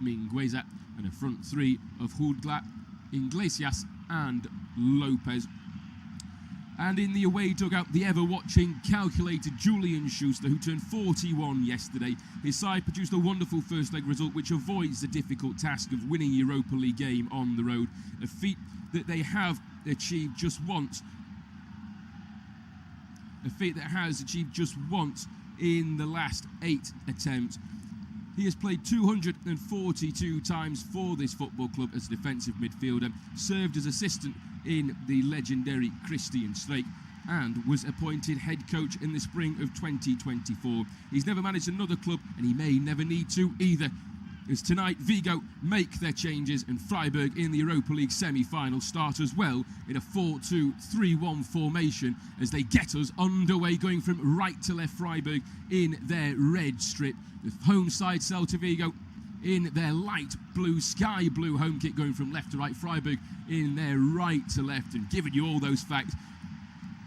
Mingueza, and a front three of Hudla, Iglesias and Lopez. And in the away dugout, the ever-watching, calculated Julian Schuster, who turned 41 yesterday. His side produced a wonderful first-leg result, which avoids the difficult task of winning Europa League game on the road, a feat that they have achieved just once. A feat that has achieved just once in the last 8 attempts. He has played 242 times for this football club as a defensive midfielder, served as assistant in the legendary Christian Streich, and was appointed head coach in the spring of 2024. He's never managed another club, and he may never need to either, as tonight Vigo make their changes and Freiburg in the Europa League semi-final start as well in a 4-2-3-1 formation as they get us underway, going from right to left. Freiburg in their red strip, the home side Celta Vigo in their light blue, sky blue home kit, going from left to right. Freiburg in their right to left, and giving you all those facts.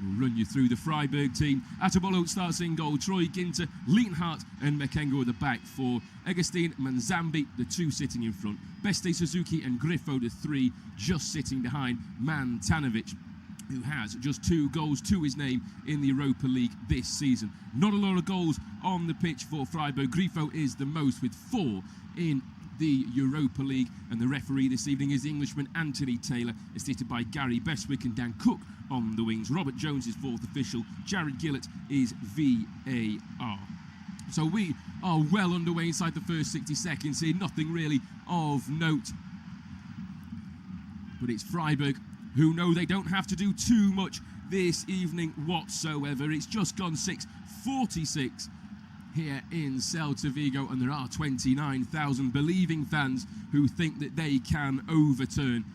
We'll run you through the Freiburg team. Atabolo starts in goal. Troy Ginter, Lienhardt and Mekengo at the back four. Eggerstein, Manzambi, the two sitting in front. Beste, Suzuki and Griffo, the three just sitting behind Mantanovic, who has just 2 goals to his name in the Europa League this season. Not a lot of goals on the pitch for Freiburg. Griffo is the most, with 4 in the Europa League, and the referee this evening is Englishman Anthony Taylor, assisted by Gary Bestwick and Dan Cook on the wings. Robert Jones is 4th official. Jared Gillett is VAR. So we are well underway inside the first 60 seconds here. Nothing really of note, but it's Freiburg who know they don't have to do too much this evening whatsoever. It's just gone 6:46 here in Celta Vigo, and there are 29,000 believing fans who think that they can overturn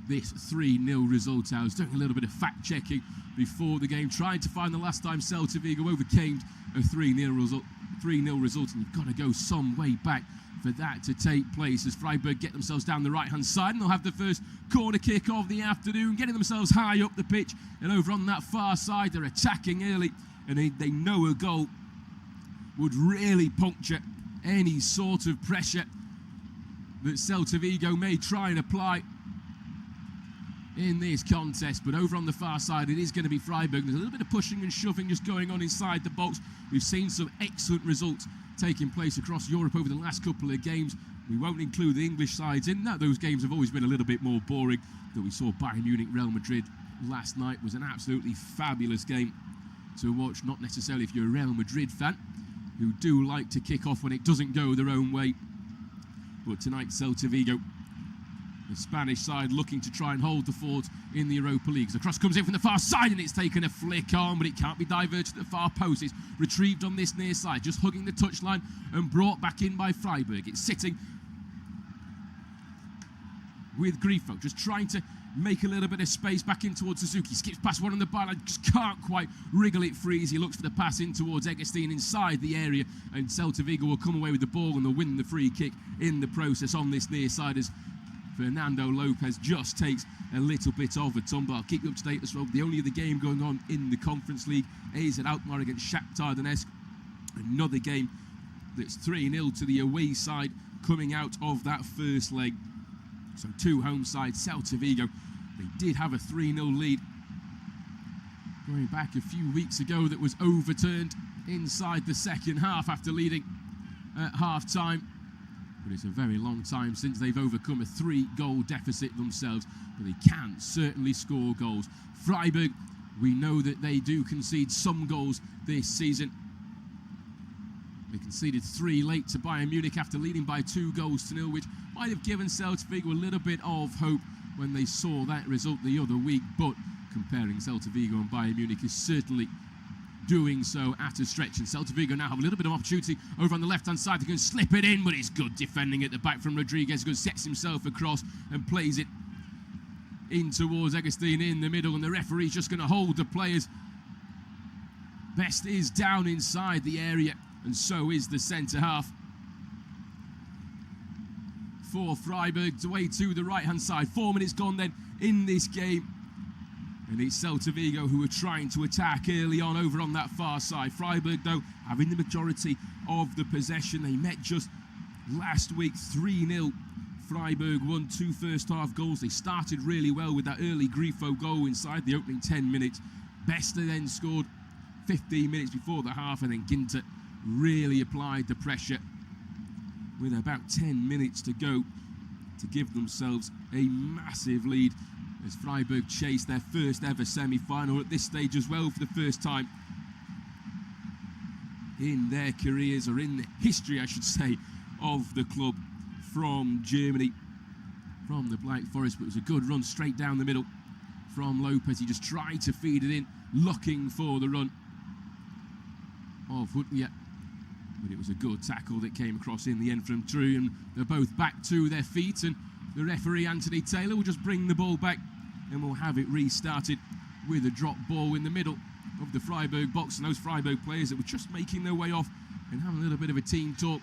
this 3-0 result. I was doing a little bit of fact-checking before the game, trying to find the last time Celta Vigo overcame a 3-0 result, and you've got to go some way back for that to take place, as Freiburg get themselves down the right-hand side, and they'll have the first corner kick of the afternoon, getting themselves high up the pitch. And over on that far side, they're attacking early, and they know a goal would really puncture any sort of pressure that Celta Vigo may try and apply in this contest. But over on the far side, it is going to be Freiburg. There's a little bit of pushing and shoving just going on inside the box. We've seen some excellent results taking place across Europe over the last couple of games. We won't include the English sides in that. Those games have always been a little bit more boring. That we saw Bayern Munich, Real Madrid last night was an absolutely fabulous game to watch. Not necessarily if you're a Real Madrid fan, who do like to kick off when it doesn't go their own way. But tonight, Celta Vigo, the Spanish side, looking to try and hold the fort in the Europa League. The cross comes in from the far side, and it's taken a flick on, but it can't be diverted to the far post. It's retrieved on this near side, just hugging the touchline and brought back in by Freiburg. It's sitting with Grifo, just trying to make a little bit of space back in towards Suzuki. Skips past one on the byline, just can't quite wriggle it free as he looks for the pass in towards Eggerstein inside the area, and Celta Vigo will come away with the ball and they'll win the free kick in the process on this near side, as Fernando Lopez just takes a little bit of a tumble. I'll keep you up to date as well. The only other game going on in the Conference League is at Alkmaar against Shakhtar Donetsk. Another game that's 3-0 to the away side coming out of that first leg. So 2 home sides. Celta Vigo, they did have a 3-0 lead going back a few weeks ago that was overturned inside the second half after leading at half-time. But it's a very long time since they've overcome a 3-goal deficit themselves, but they can certainly score goals. Freiburg, we know that they do concede some goals this season. They conceded 3 late to Bayern Munich after leading by 2-0, which might have given Celta Vigo a little bit of hope when they saw that result the other week, but comparing Celta Vigo and Bayern Munich is certainly doing so at a stretch. And Celta Vigo now have a little bit of opportunity over on the left-hand side. They can slip it in, but it's good defending at the back from Rodriguez. Good, sets himself across and plays it in towards Eggerstein in the middle, and the referee's just going to hold the players. Best is down inside the area, and so is the centre-half for Freiburg, away to the right-hand side. 4 minutes gone then in this game. And it's Celta Vigo who are trying to attack early on over on that far side. Freiburg, though, having the majority of the possession. They met just last week, 3-0. Freiburg won 2 first-half goals. They started really well with that early Grifo goal inside the opening 10 minutes. Bester then scored 15 minutes before the half, and then Ginter really applied the pressure with about 10 minutes to go to give themselves a massive lead as Freiburg chased their first ever semi-final at this stage as well for the first time in their careers, or in the history, I should say, of the club from Germany, from the Black Forest. But it was a good run straight down the middle from Lopez. He just tried to feed it in, looking for the run of Hutlia. But it was a good tackle that came across in the end from Drew, and they're both back to their feet, and the referee Anthony Taylor will just bring the ball back, and we'll have it restarted with a drop ball in the middle of the Freiburg box, and those Freiburg players that were just making their way off and having a little bit of a team talk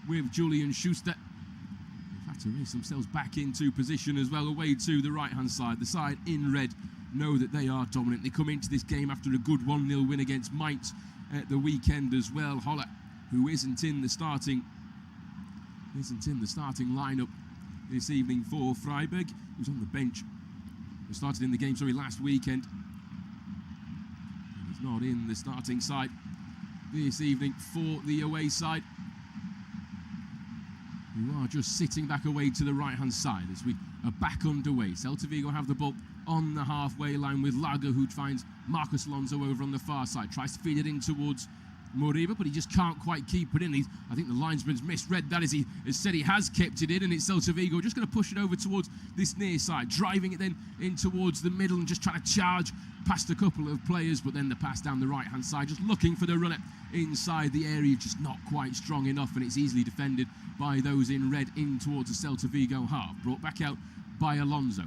with Julian Schuster. They've had to race themselves back into position as well, away to the right-hand side. The side in red know that they are dominant. They come into this game after a good 1-0 win against Mainz at the weekend as well. Holler, who isn't in the starting lineup this evening for Freiburg. He was on the bench. He started in the game, last weekend. And he's not in the starting side this evening for the away side, who are just sitting back away to the right-hand side as we are back underway. Celta Vigo have the ball on the halfway line with Lager, who finds Marcos Alonso over on the far side. Tries to feed it in towards Moriba, but he just can't quite keep it in. I think the linesman's misread that as he has said he has kept it in, and it's Celta Vigo just going to push it over towards this near side, driving it then in towards the middle and just trying to charge past a couple of players, but then the pass down the right-hand side, just looking for the runner inside the area, just not quite strong enough, and it's easily defended by those in red in towards the Celta Vigo half. Brought back out by Alonso.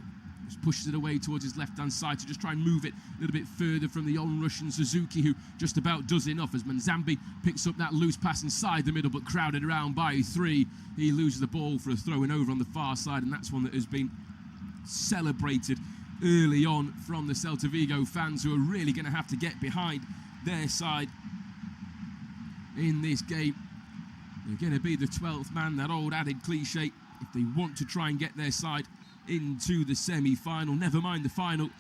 Just pushes it away towards his left-hand side to just try and move it a little bit further from the on-Russian Suzuki, who just about does enough as Manzambi picks up that loose pass inside the middle, but crowded around by 3. He loses the ball for a throw-in over on the far side, and that's one that has been celebrated early on from the Celta Vigo fans, who are really going to have to get behind their side in this game. They're going to be the 12th man, that old added cliche, if they want to try and get their side into the semi-final. Never mind the final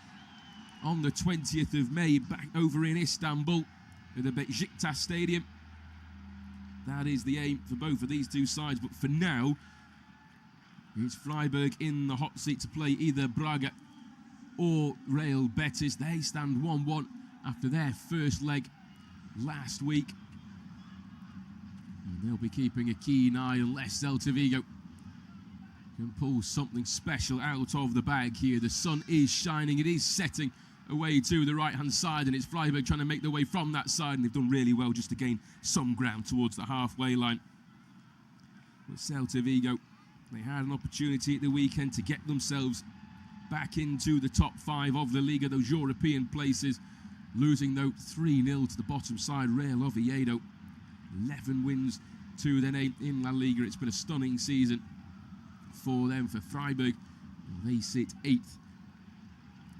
on the 20th of May back over in Istanbul at the Beşiktaş Stadium. That is the aim for both of these two sides, but for now it's Freiburg in the hot seat to play either Braga or Real Betis. They stand 1-1 after their first leg last week, and they'll be keeping a keen eye unless Celta Vigo can pull something special out of the bag here. The sun is shining, it is setting away to the right-hand side, and it's Freiburg trying to make their way from that side, and they've done really well just to gain some ground towards the halfway line. But Celta Vigo, they had an opportunity at the weekend to get themselves back into the top 5 of the Liga, those European places, losing though 3-0 to the bottom side, Real Oviedo. 11 wins to their name in La Liga. It's been a stunning season for them. For Freiburg, they sit 8th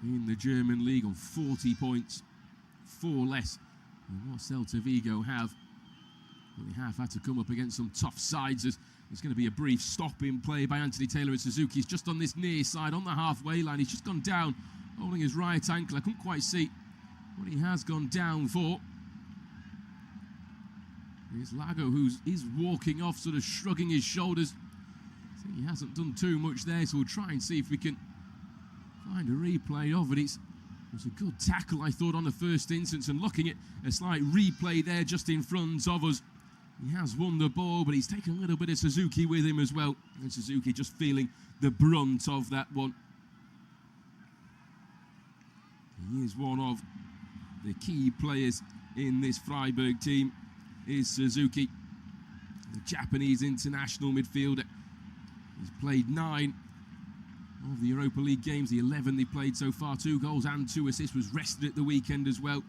in the German league on 40 points, 4 less than what Celta Vigo have. But they have had to come up against some tough sides, as there's going to be a brief stop in play by Anthony Taylor, and Suzuki's just on this near side on the halfway line. He's just gone down holding his right ankle. I couldn't quite see what he has gone down for. Here's Lago, who is walking off, sort of shrugging his shoulders. He hasn't done too much there, so we'll try and see if we can find a replay of it. It was a good tackle, I thought, on the first instance, and looking at a slight replay there just in front of us. He has won the ball, but he's taken a little bit of Suzuki with him as well, and Suzuki just feeling the brunt of that one. He is one of the key players in this Freiburg team, is Suzuki, the Japanese international midfielder. He's played 9 of the Europa League games, the 11 they played so far. 2 goals and 2 assists, was rested at the weekend as well.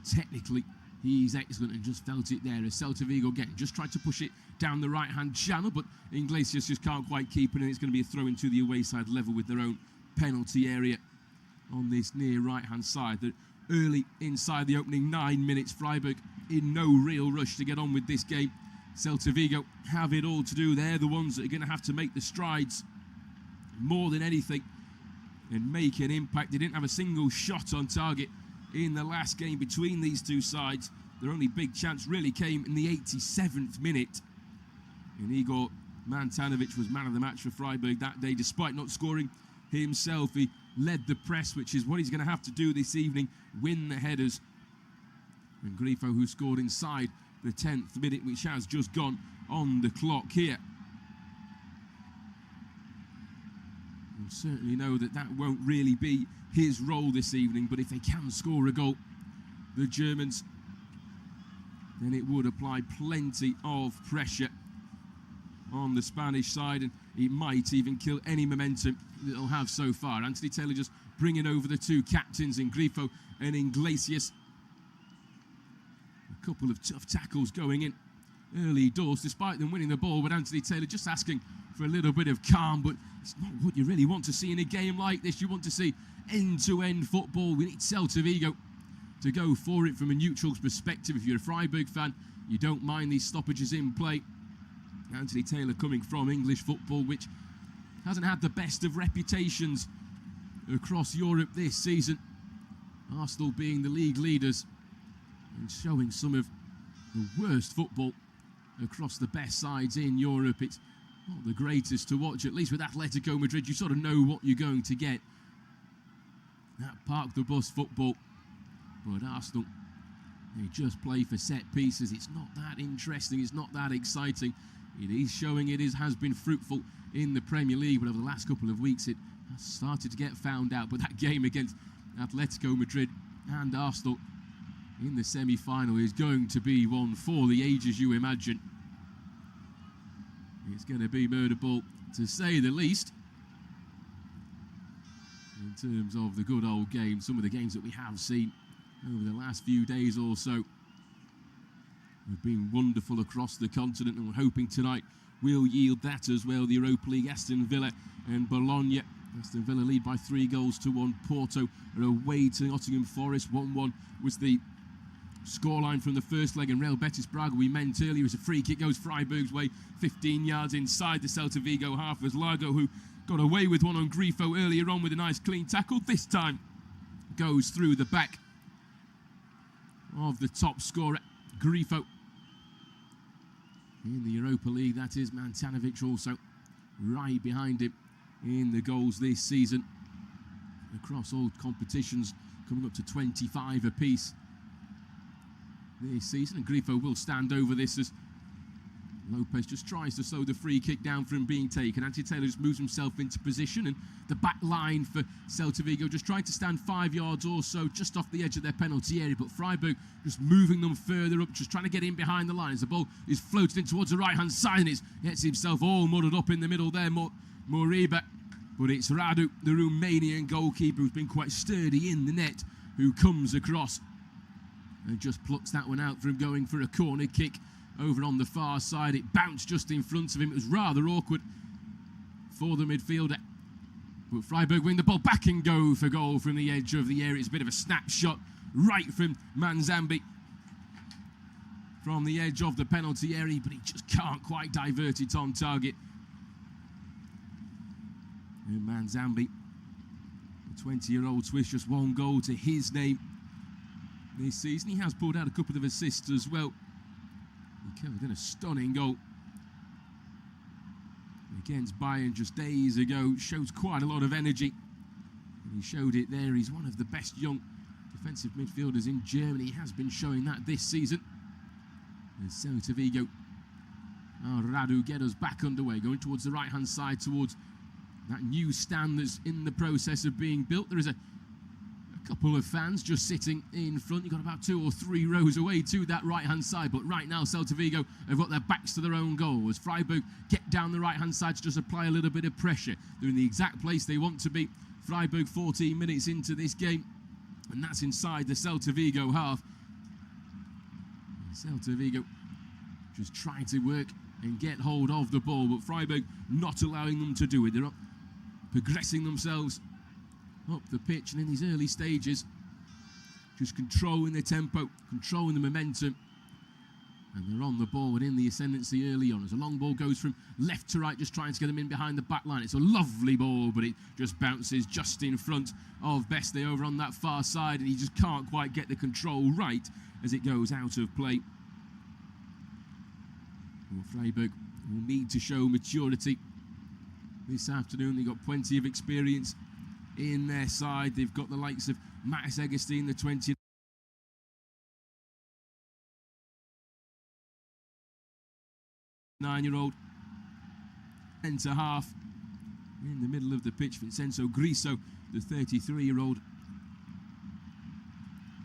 Technically, he's excellent and just felt it there as Celta Vigo again just tried to push it down the right-hand channel, but Iglesias just can't quite keep it, and it's going to be a throw into the away side level with their own penalty area on this near right-hand side. The early inside the opening 9 minutes, Freiburg in no real rush to get on with this game. Celta Vigo have it all to do. They're the ones that are going to have to make the strides more than anything and make an impact. They didn't have a single shot on target in the last game between these two sides. Their only big chance really came in the 87th minute. And Igor Mantanovic was man of the match for Freiburg that day, despite not scoring himself. He led the press, which is what he's going to have to do this evening, win the headers. And Grifo, who scored inside the 10th minute, which has just gone on the clock here. We'll certainly know that that won't really be his role this evening, but if they can score a goal, the Germans, then it would apply plenty of pressure on the Spanish side, and it might even kill any momentum that they'll have so far. Anthony Taylor just bringing over the two captains in Grifo and Iglesias. A couple of tough tackles going in early doors, despite them winning the ball, but Anthony Taylor just asking for a little bit of calm. But it's not what you really want to see in a game like this. You want to see end-to-end football. We need Celta Vigo to go for it from a neutral's perspective. If you're a Freiburg fan, you don't mind these stoppages in play. Anthony Taylor coming from English football, which hasn't had the best of reputations across Europe this season. Arsenal being the league leaders and showing some of the worst football across the best sides in Europe. It's not the greatest to watch, at least with Atletico Madrid. You sort of know what you're going to get. That park the bus football. But Arsenal, they just play for set pieces. It's not that interesting. It's not that exciting. It is showing has been fruitful in the Premier League, but over the last couple of weeks it has started to get found out. But that game against Atletico Madrid and Arsenal in the semi-final is going to be one for the ages, you imagine. It's going to be murder ball, to say the least. In terms of the good old game, some of the games that we have seen over the last few days or so have been wonderful across the continent, and we're hoping tonight will yield that as well. The Europa League, Aston Villa and Bologna. Aston Villa lead by 3-1. Porto are away to Nottingham Forest. 1-1 was the scoreline from the first leg, and Real Betis Braga, we meant earlier, as a free kick goes Freiburg's way, 15 yards inside the Celta Vigo half, as Largo, who got away with one on Grifo earlier on with a nice clean tackle, this time goes through the back of the top scorer, Grifo. In the Europa League, that is. Mantanovic also right behind him in the goals this season. Across all competitions, coming up to 25 apiece this season. And Grifo will stand over this as Lopez just tries to slow the free kick down from being taken. Anthony Taylor just moves himself into position, and the back line for Celta Vigo just trying to stand 5 yards or so just off the edge of their penalty area, but Freiburg just moving them further up, just trying to get in behind the lines. The ball is floated in towards the right-hand side, and it gets himself all muddled up in the middle there, Moriba. But it's Radu, the Romanian goalkeeper, who's been quite sturdy in the net, who comes across and just plucks that one out from going for a corner kick over on the far side. It bounced just in front of him. It was rather awkward for the midfielder. But Freiburg win the ball back and go for goal from the edge of the area. It's a bit of a snapshot right from Manzambi from the edge of the penalty area, but he just can't quite divert it on target. And Manzambi, the 20-year-old Swiss, just one goal to his name this season. He has pulled out a couple of assists as well. He covered in a stunning goal against Bayern just days ago. Shows quite a lot of energy, and he showed it there. He's one of the best young defensive midfielders in Germany. He has been showing that this season. And Celta Vigo, Radu, get us back underway, going towards the right-hand side, towards that new stand that's in the process of being built. There is a couple of fans just sitting in front. You've got about 2 or 3 rows away to that right-hand side, but right now Celta Vigo have got their backs to their own goal as Freiburg get down the right-hand side to just apply a little bit of pressure. They're in the exact place they want to be. Freiburg 14 minutes into this game, and that's inside the Celta Vigo half. Celta Vigo just trying to work and get hold of the ball, but Freiburg not allowing them to do it. They're progressing themselves up the pitch, and in these early stages just controlling the tempo, controlling the momentum, And they're on the ball and in the ascendancy early on as a long ball goes from left to right, just trying to get them in behind the back line. It's a lovely ball, but it just bounces just in front of Beste over on that far side, and he just can't quite get the control right as it goes out of play. Well, Freiburg will need to show maturity this afternoon. They've got plenty of experience in their side. They've got the likes of Max Egerstein, the 29-year-old. Centre half in the middle of the pitch, Vincenzo Griso, the 33-year-old.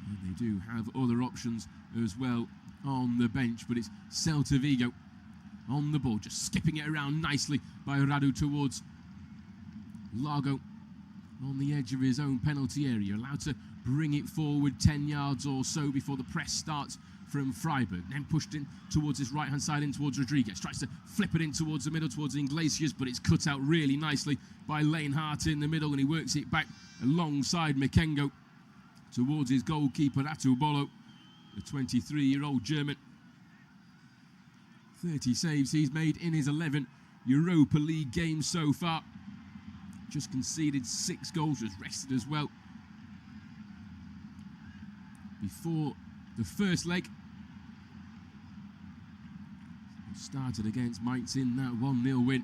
And they do have other options as well on the bench, but it's Celta Vigo on the ball, just skipping it around nicely by Radu towards Largo on the edge of his own penalty area, allowed to bring it forward 10 yards or so before the press starts from Freiburg, then pushed in towards his right hand side in towards Rodriguez, tries to flip it in towards the middle towards Iglesias, but it's cut out really nicely by Lane Hart in the middle, and he works it back alongside Mekengo towards his goalkeeper Atubolo, the 23-year-old German. 30 saves he's made in his 11 Europa League games so far. Just conceded 6 goals, was rested as well before the first leg. Started against Mainz in that 1-0 win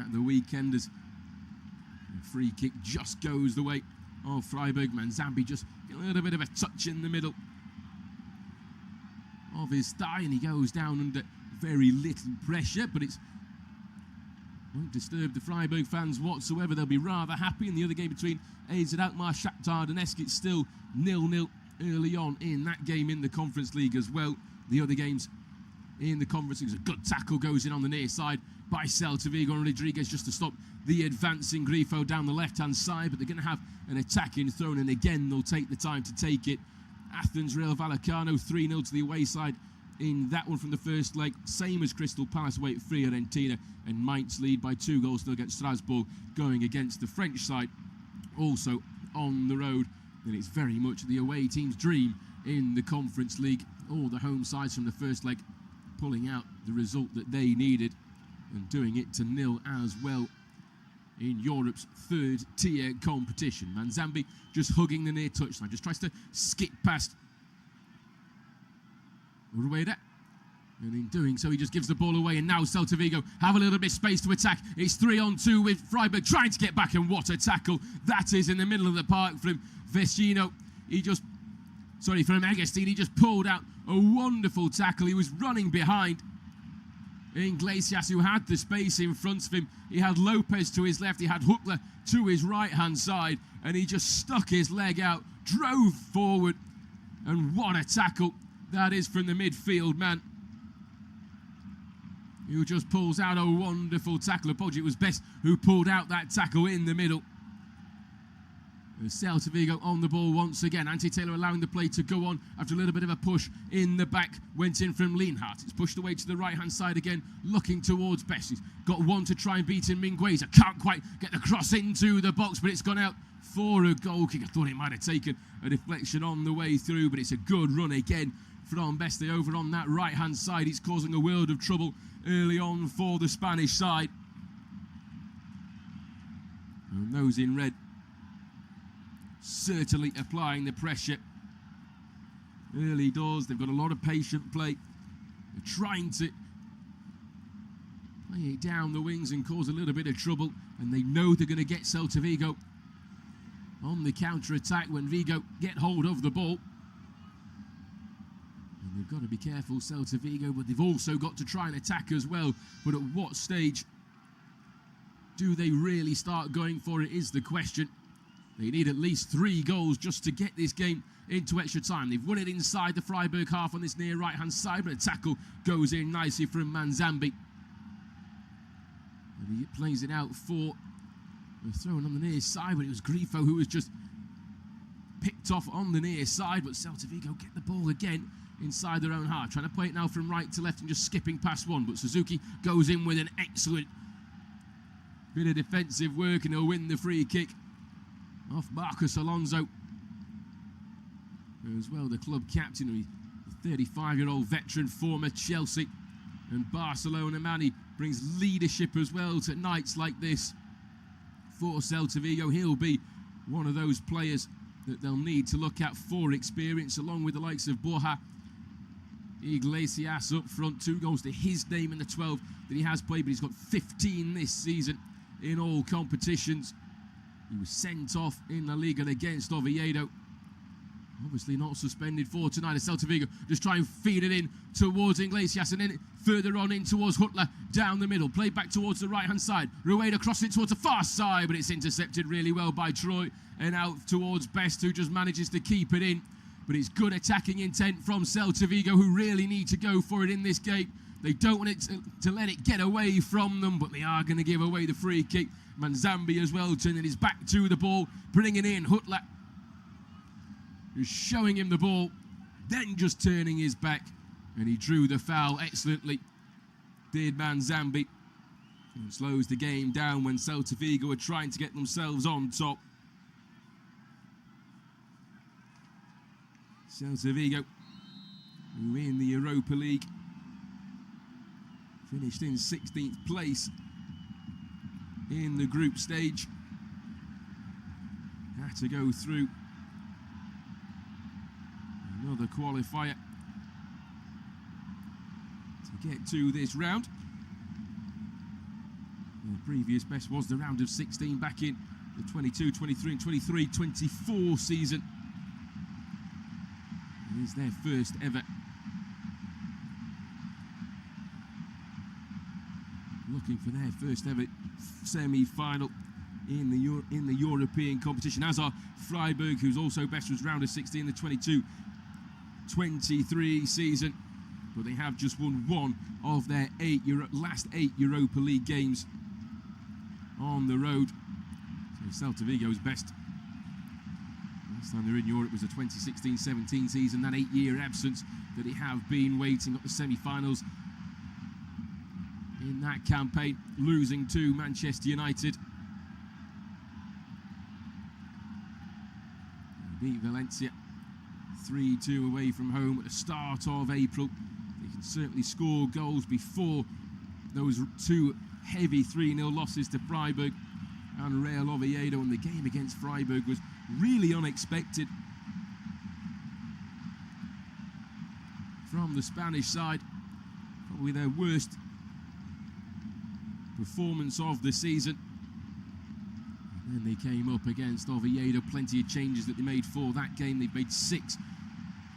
at the weekend as the free kick just goes the way of Freiburg. Manzambi just a little bit of a touch in the middle of his thigh, and he goes down under very little pressure, but it won't disturb the Freiburg fans whatsoever. They'll be rather happy. In the other game between AZ Alkmaar, Shakhtar Donetsk, it's still 0-0 early on in that game in the Conference League as well. The other games in the Conference League, a good tackle goes in on the near side by Celta Vigo and Rodriguez just to stop the advancing Grifo down the left-hand side, but they're going to have an attacking thrown, and again they'll take the time to take it. Athens Real Vallecano 3-0 to the away side in that one from the first leg, same as Crystal Palace away at Fiorentina, and Mainz lead by 2 goals still against Strasbourg, going against the French side also on the road. And it's very much the away team's dream in the Conference League. All the home sides from the first leg pulling out the result that they needed and doing it to 0 as well in Europe's 3rd tier competition. Manzambi just hugging the near touchline, just tries to skip past Rueda, and in doing so he just gives the ball away, and now Celta Vigo have a little bit of space to attack. It's 3-on-2 with Freiburg trying to get back, and what a tackle that is in the middle of the park from Vecino. From Egerstein, he just pulled out a wonderful tackle. He was running behind Iglesias, who had the space in front of him. He had Lopez to his left, he had Huckler to his right-hand side, and he just stuck his leg out, drove forward, and what a tackle that is from the midfield man, who just pulls out a wonderful tackle. Apology, it was Best who pulled out that tackle in the middle. Celta Vigo on the ball once again. Ante Taylor allowing the play to go on after a little bit of a push in the back. Went in from Lienhardt. It's pushed away to the right-hand side again, looking towards Best. He's got one to try and beat in Mingueza. Can't quite get the cross into the box, but it's gone out for a goal kick. I thought it might have taken a deflection on the way through, but it's a good run again from Beste over on that right-hand side. He's causing a world of trouble early on for the Spanish side. And those in red certainly applying the pressure early doors. They've got a lot of patient play. They're trying to play it down the wings and cause a little bit of trouble, and they know they're going to get Celta Vigo on the counter-attack when Vigo get hold of the ball. And they've got to be careful, Celta Vigo, but they've also got to try and attack as well. But at what stage do they really start going for it is the question. They need at least 3 goals just to get this game into extra time. They've won it inside the Freiburg half on this near right-hand side, but a tackle goes in nicely from Manzambi. And he plays it out for the throw on the near side, but it was Grifo who was just picked off on the near side. But Celta Vigo get the ball again inside their own half, trying to play it now from right to left and just skipping past one. But Suzuki goes in with an excellent bit of defensive work, and he'll win the free kick off Marcos Alonso. As well, the club captain, 35-year-old veteran, former Chelsea and Barcelona man. He brings leadership as well to nights like this for Celta Vigo. He'll be one of those players that they'll need to look at for experience, along with the likes of Borja Iglesias up front. 2 goals to his name in the 12 that he has played, but he's got 15 this season in all competitions. He was sent off in La Liga against Oviedo. Obviously not suspended for tonight. As Celta Vigo just try and feed it in towards Iglesias, and then further on in towards Hutler down the middle. Played back towards the right-hand side. Rueda crossed it towards the far side, but it's intercepted really well by Troy, and out towards Best, who just manages to keep it in. But it's good attacking intent from Celta Vigo, who really need to go for it in this game. They don't want it to let it get away from them, but they are going to give away the free kick. Manzambi as well, turning his back to the ball, bringing in Hutler, who's showing him the ball, then just turning his back, and he drew the foul excellently, did Manzambi, and slows the game down when Celta Vigo are trying to get themselves on top. Celta Vigo, who in the Europa League finished in 16th place in the group stage, had to go through another qualifier to get to this round. The previous best was the round of 16 back in the 22, 23 and 23, 24 season. It is their first ever. Looking for their first ever semi-final in the European competition, as are Freiburg, who's also best was round of 16 in the 22-23 season, but they have just won one of their last 8 Europa League games on the road. So Celta Vigo's best last time they were in Europe was the 2016-17 season, that 8-year absence that they have been waiting at the semi-finals in that campaign, losing to Manchester United. They beat Valencia 3-2 away from home at the start of April. They can certainly score goals before those 2 heavy 3-0 losses to Freiburg and Real Oviedo, and the game against Freiburg was really unexpected from the Spanish side. Probably their worst performance of the season. And then they came up against Oviedo, plenty of changes that they made for that game. They've made 6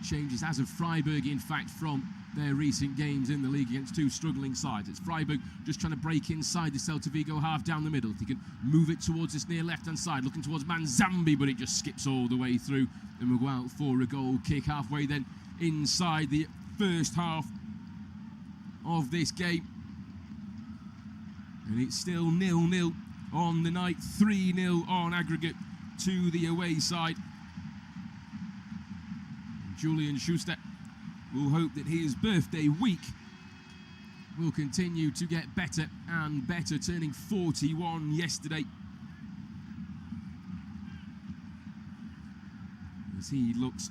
changes, as of Freiburg, in fact, from their recent games in the league against 2 struggling sides. It's Freiburg just trying to break inside the Celta Vigo half down the middle. If he can move it towards this near left-hand side, looking towards Manzambi, but it just skips all the way through, and we'll go out for a goal kick halfway then inside the first half of this game. And it's still 0-0 on the night, 3-0 on aggregate to the away side. And Julian Schuster will hope that his birthday week will continue to get better and better, turning 41 yesterday, as he looks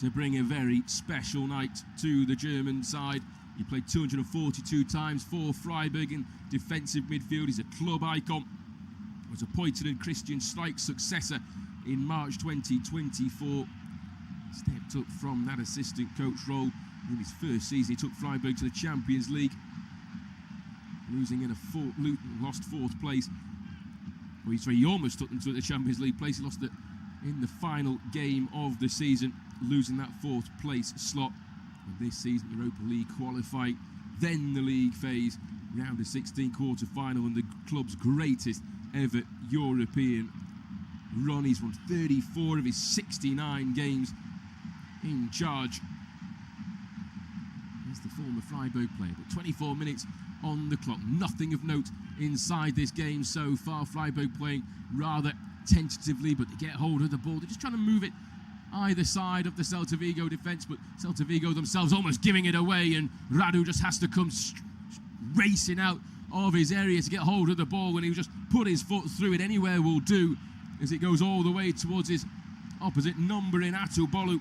to bring a very special night to the German side. He played 242 times for Freiburg in defensive midfield. He's a club icon. Was appointed in Christian Streichel's successor in March 2024. Stepped up from that assistant coach role in his first season. He took Freiburg to the Champions League, losing in lost 4th place. Well, he almost took them to the Champions League place. He lost it in the final game of the season, losing that 4th place slot. And this season, Europa League qualifying, then the league phase, round of 16 quarter-final, and the club's greatest ever European run. He's won 34 of his 69 games in charge. He's the former Freiburg player, but 24 minutes on the clock. Nothing of note inside this game so far. Freiburg playing rather tentatively, but they get hold of the ball. They're just trying to move it either side of the Celta Vigo defence, but Celta Vigo themselves almost giving it away, and Radu just has to come racing out of his area to get hold of the ball, when he just put his foot through it. Anywhere will do, as it goes all the way towards his opposite number in Atubolu.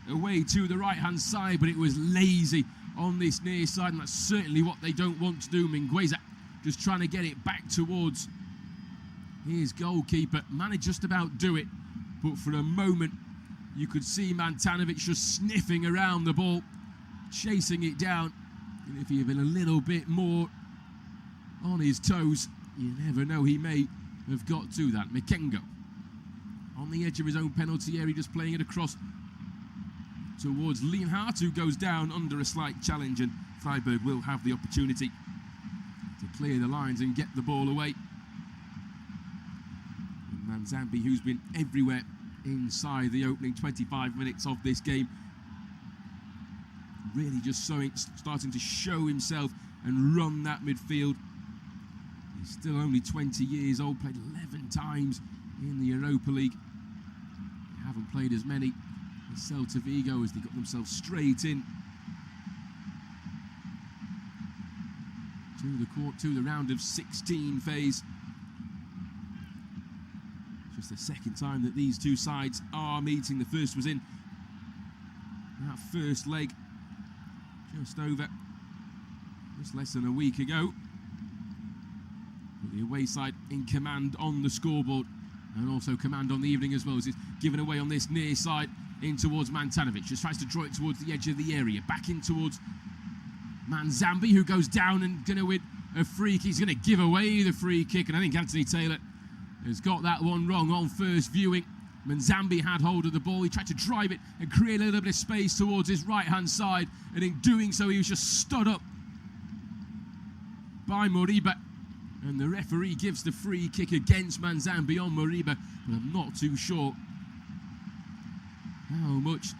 away to the right-hand side, but it was lazy on this near side, and that's certainly what they don't want to do. Mingueza just trying to get it back towards his goalkeeper. Managed just about do it, but for a moment you could see Mantanovic just sniffing around the ball, chasing it down, and if he had been a little bit more on his toes, you never know, he may have got to that. Mikengo on the edge of his own penalty area, just playing it across towards Lienhardt, who goes down under a slight challenge, and Freiburg will have the opportunity to clear the lines and get the ball away. And Manzambi, who's been everywhere inside the opening 25 minutes of this game, really just starting to show himself and run that midfield. He's still only 20 years old, played 11 times in the Europa League. They haven't played as many as Celta Vigo, as they got themselves straight in to the round of 16 phase. Just the second time that these two sides are meeting. The first was in that first leg just less than a week ago. But the away side in command on the scoreboard, and also command on the evening as well, as it's given away on this near side in towards Mantanovic. Just tries to draw it towards the edge of the area, back in towards Manzambi, who goes down and going to win a free kick. He's going to give away the free kick, and I think Anthony Taylor has got that one wrong on first viewing. Manzambi had hold of the ball. He tried to drive it and create a little bit of space towards his right-hand side, and in doing so, he was just stood up by Moriba, and the referee gives the free kick against Manzambi on Moriba, but I'm not too sure how much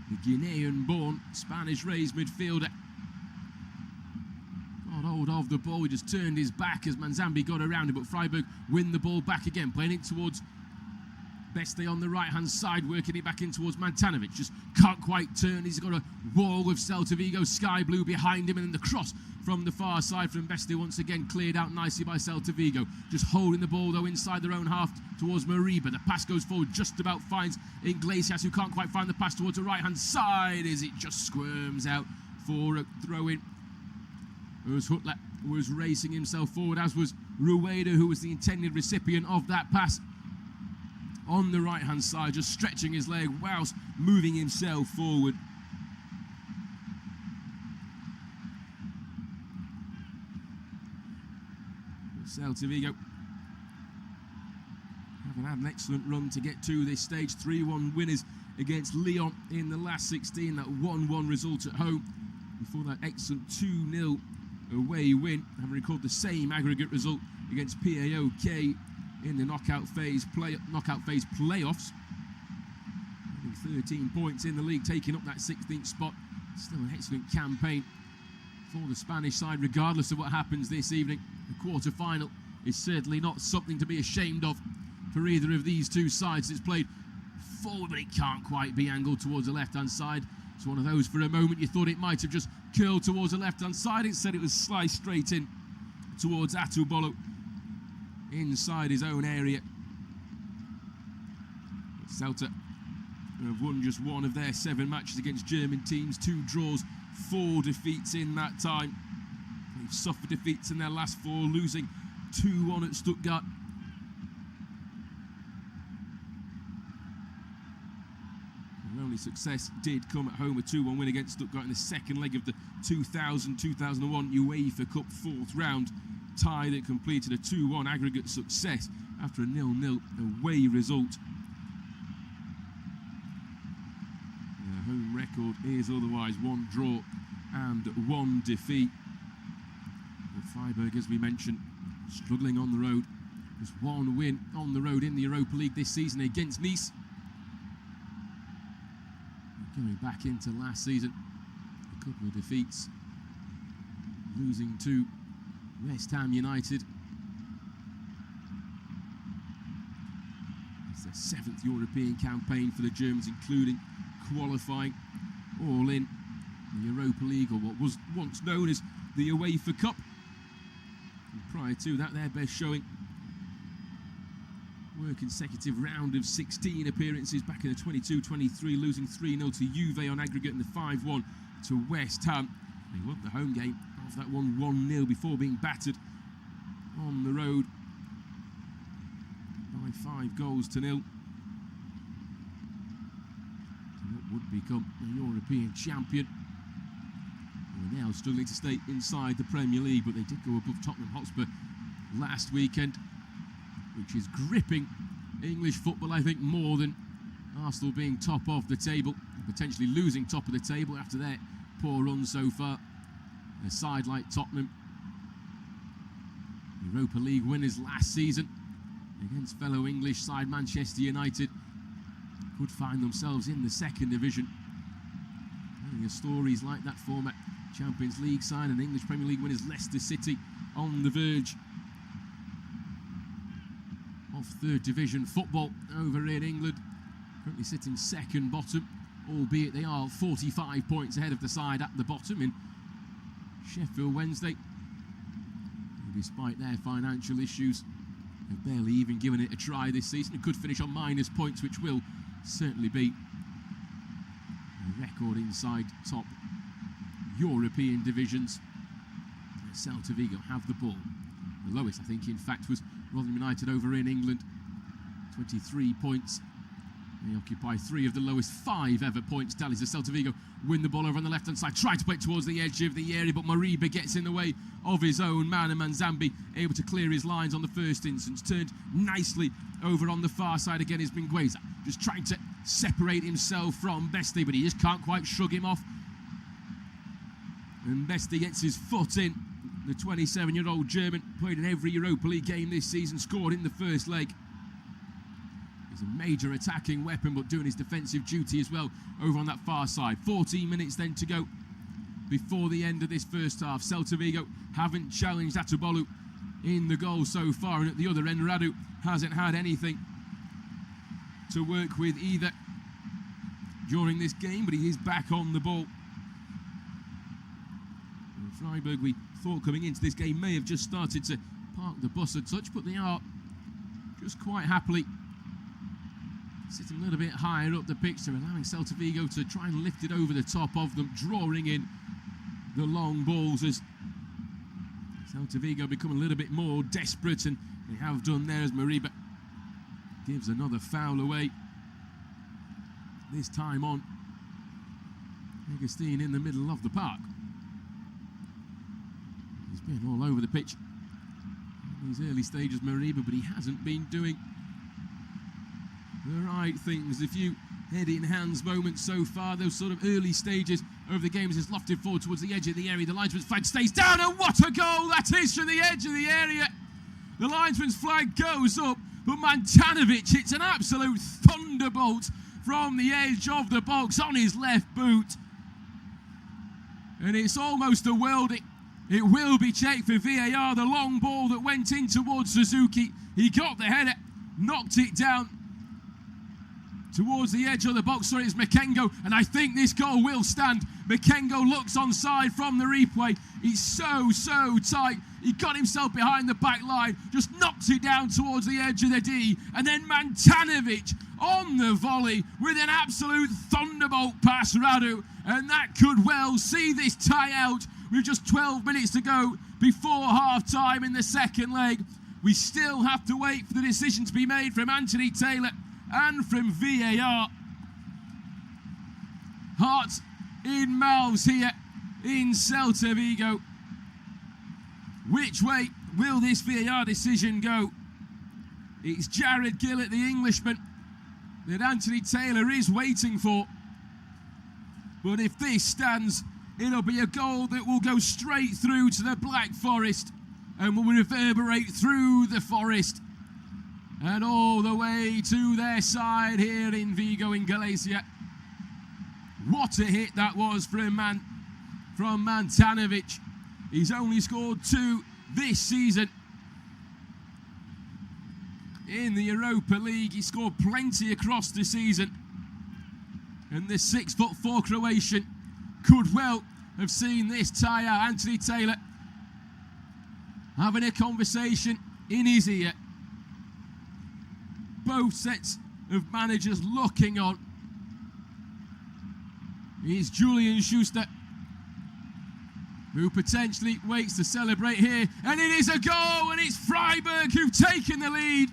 the Guinean-born, Spanish-raised midfielder got hold of the ball. He just turned his back as Manzambi got around it, but Freiburg win the ball back again, playing it towards Beste on the right-hand side, working it back in towards Mantanovic. Just can't quite turn. He's got a wall of Celta Vigo sky blue behind him, and then the cross from the far side from Beste once again cleared out nicely by Celta Vigo. Just holding the ball though inside their own half towards Moriba. The pass goes forward, just about finds Iglesias, who can't quite find the pass towards the right-hand side as it just squirms out for a throw-in. As Huttler was racing himself forward, as was Rueda, who was the intended recipient of that pass on the right-hand side, just stretching his leg whilst moving himself forward. Celta Vigo haven't had an excellent run to get to this stage. 3-1 winners against Lyon in the last 16, that 1-1 result at home before that excellent 2-0 away win, having recorded the same aggregate result against PAOK in the knockout phase playoffs. Having 13 points in the league, taking up that 16th spot. Still an excellent campaign for the Spanish side, regardless of what happens this evening. The quarter-final is certainly not something to be ashamed of for either of these two sides. It's played forward, but it can't quite be angled towards the left-hand side. It's one of those, for a moment, you thought it might have just curled towards the left-hand side. Instead, it was sliced straight in towards Atubolo inside his own area. But Celta have won just one of their 7 matches against German teams, 2 draws, 4 defeats in that time. They've suffered defeats in their last 4, losing 2-1 at Stuttgart. Their only success did come at home, a 2-1 win against Stuttgart in the second leg of the 2000-2001 UEFA Cup 4th round tie that completed a 2-1 aggregate success after a 0-0 away result. Their home record is otherwise 1 draw and 1 defeat. But Freiburg, as we mentioned, struggling on the road. Just 1 win on the road in the Europa League this season against Nice. Going back into last season, a couple of defeats, losing to West Ham United. It's their 7th European campaign for the Germans, including qualifying all in the Europa League, or what was once known as the UEFA Cup. And prior to that, their best showing were consecutive round of 16 appearances back in the 22-23, losing 3-0 to Juve on aggregate in the 5-1 to West Ham. They won the home game of that one 1-0 before being battered on the road by 5-0. What would become a European champion. We're now struggling to stay inside the Premier League, but they did go above Tottenham Hotspur last weekend, which is gripping English football, I think, more than Arsenal being top of the table, potentially losing top of the table after their poor run so far. A side like Tottenham, Europa League winners last season against fellow English side Manchester United, could find themselves in the second division. Telling stories like that former Champions League side and English Premier League winners Leicester City on the verge of third division football over in England, currently sitting second bottom, albeit they are 45 points ahead of the side at the bottom in Sheffield Wednesday. Despite their financial issues, they've barely even given it a try this season. It could finish on minus points, which will certainly be a record inside top European divisions. Celta Vigo have the ball. The lowest, I think, in fact, was Rotherham United over in England. 23 points. They occupy 3 of the lowest 5 ever points tallies as Celta Vigo win the ball over on the left-hand side. Try to play it towards the edge of the area, but Mariba gets in the way of his own man, and Manzambi able to clear his lines on the first instance. Turned nicely over on the far side again is Mingueza, just trying to separate himself from Besti, but he just can't quite shrug him off. And Besti gets his foot in. The 27-year-old German played in every Europa League game this season, scored in the first leg. He's a major attacking weapon, but doing his defensive duty as well over on that far side. 14 minutes then to go before the end of this first half. Celta Vigo haven't challenged Atubolu in the goal so far, and at the other end, Radu hasn't had anything to work with either during this game, but he is back on the ball. And Freiburg, we thought coming into this game, may have just started to park the bus a touch, but they are just quite happily sitting a little bit higher up the pitch, allowing Celta Vigo to try and lift it over the top of them, drawing in the long balls as Celta Vigo become a little bit more desperate, and they have done there as Mariba gives another foul away. This time on Agustin in the middle of the park. He's been all over the pitch in these early stages, Mariba, but he hasn't been doing the right things. A few head in hands moments so far, those sort of early stages of the game, is lofted forward towards the edge of the area. The linesman's flag stays down, and what a goal that is from the edge of the area. The linesman's flag goes up, but Mantanovic hits an absolute thunderbolt from the edge of the box on his left boot, and it's almost a worldie. It will be checked for VAR. The long ball that went in towards Suzuki, he got the header, knocked it down towards the edge of the box. Sorry, it's Makengo, and I think this goal will stand. Makengo looks onside from the replay. He's so tight. He got himself behind the back line, just knocks it down towards the edge of the D, and then Mantanovic on the volley with an absolute thunderbolt pass, Radu, and that could well see this tie out with just 12 minutes to go before half-time in the second leg. We still have to wait for the decision to be made from Anthony Taylor and from VAR. Hearts in mouths here in Celta Vigo. Which way will this VAR decision go? It's Jared Gillett, the Englishman, that Anthony Taylor is waiting for. But if this stands, it'll be a goal that will go straight through to the Black Forest and will reverberate through the forest and all the way to their side here in Vigo in Galicia. What a hit that was from Mantanovic. He's only scored 2 this season in the Europa League. He scored plenty across the season, and the 6'4" Croatian could well have seen this tie out. Anthony Taylor having a conversation in his ear. both sets of managers looking on. Here's Julian Schuster, who potentially waits to celebrate here. And it is a goal, and it's Freiburg who've taken the lead.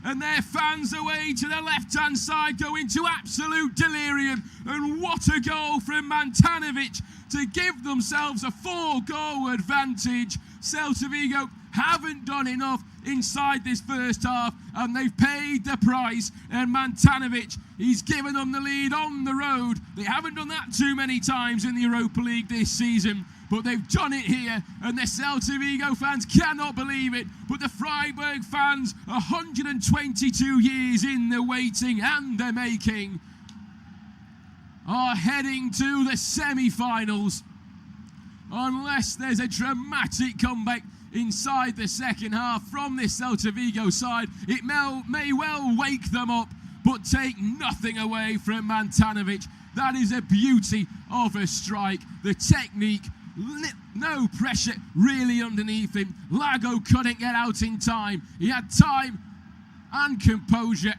And their fans away to the left-hand side go into absolute delirium. And what a goal from Mantanovic to give themselves a 4-goal advantage. Celta Vigo haven't done enough inside this first half, and they've paid the price. And Mantanovic, he's given them the lead on the road. They haven't done that too many times in the Europa League this season, but they've done it here, and the Celta Vigo fans cannot believe it. But the Freiburg fans, 122 years in the waiting and the making, are heading to the semi-finals. Unless there's a dramatic comeback inside the second half from this Celta Vigo side, it may well wake them up, but take nothing away from Mantanovic. That is a beauty of a strike. The technique, no pressure really underneath him. Lago couldn't get out in time. He had time and composure.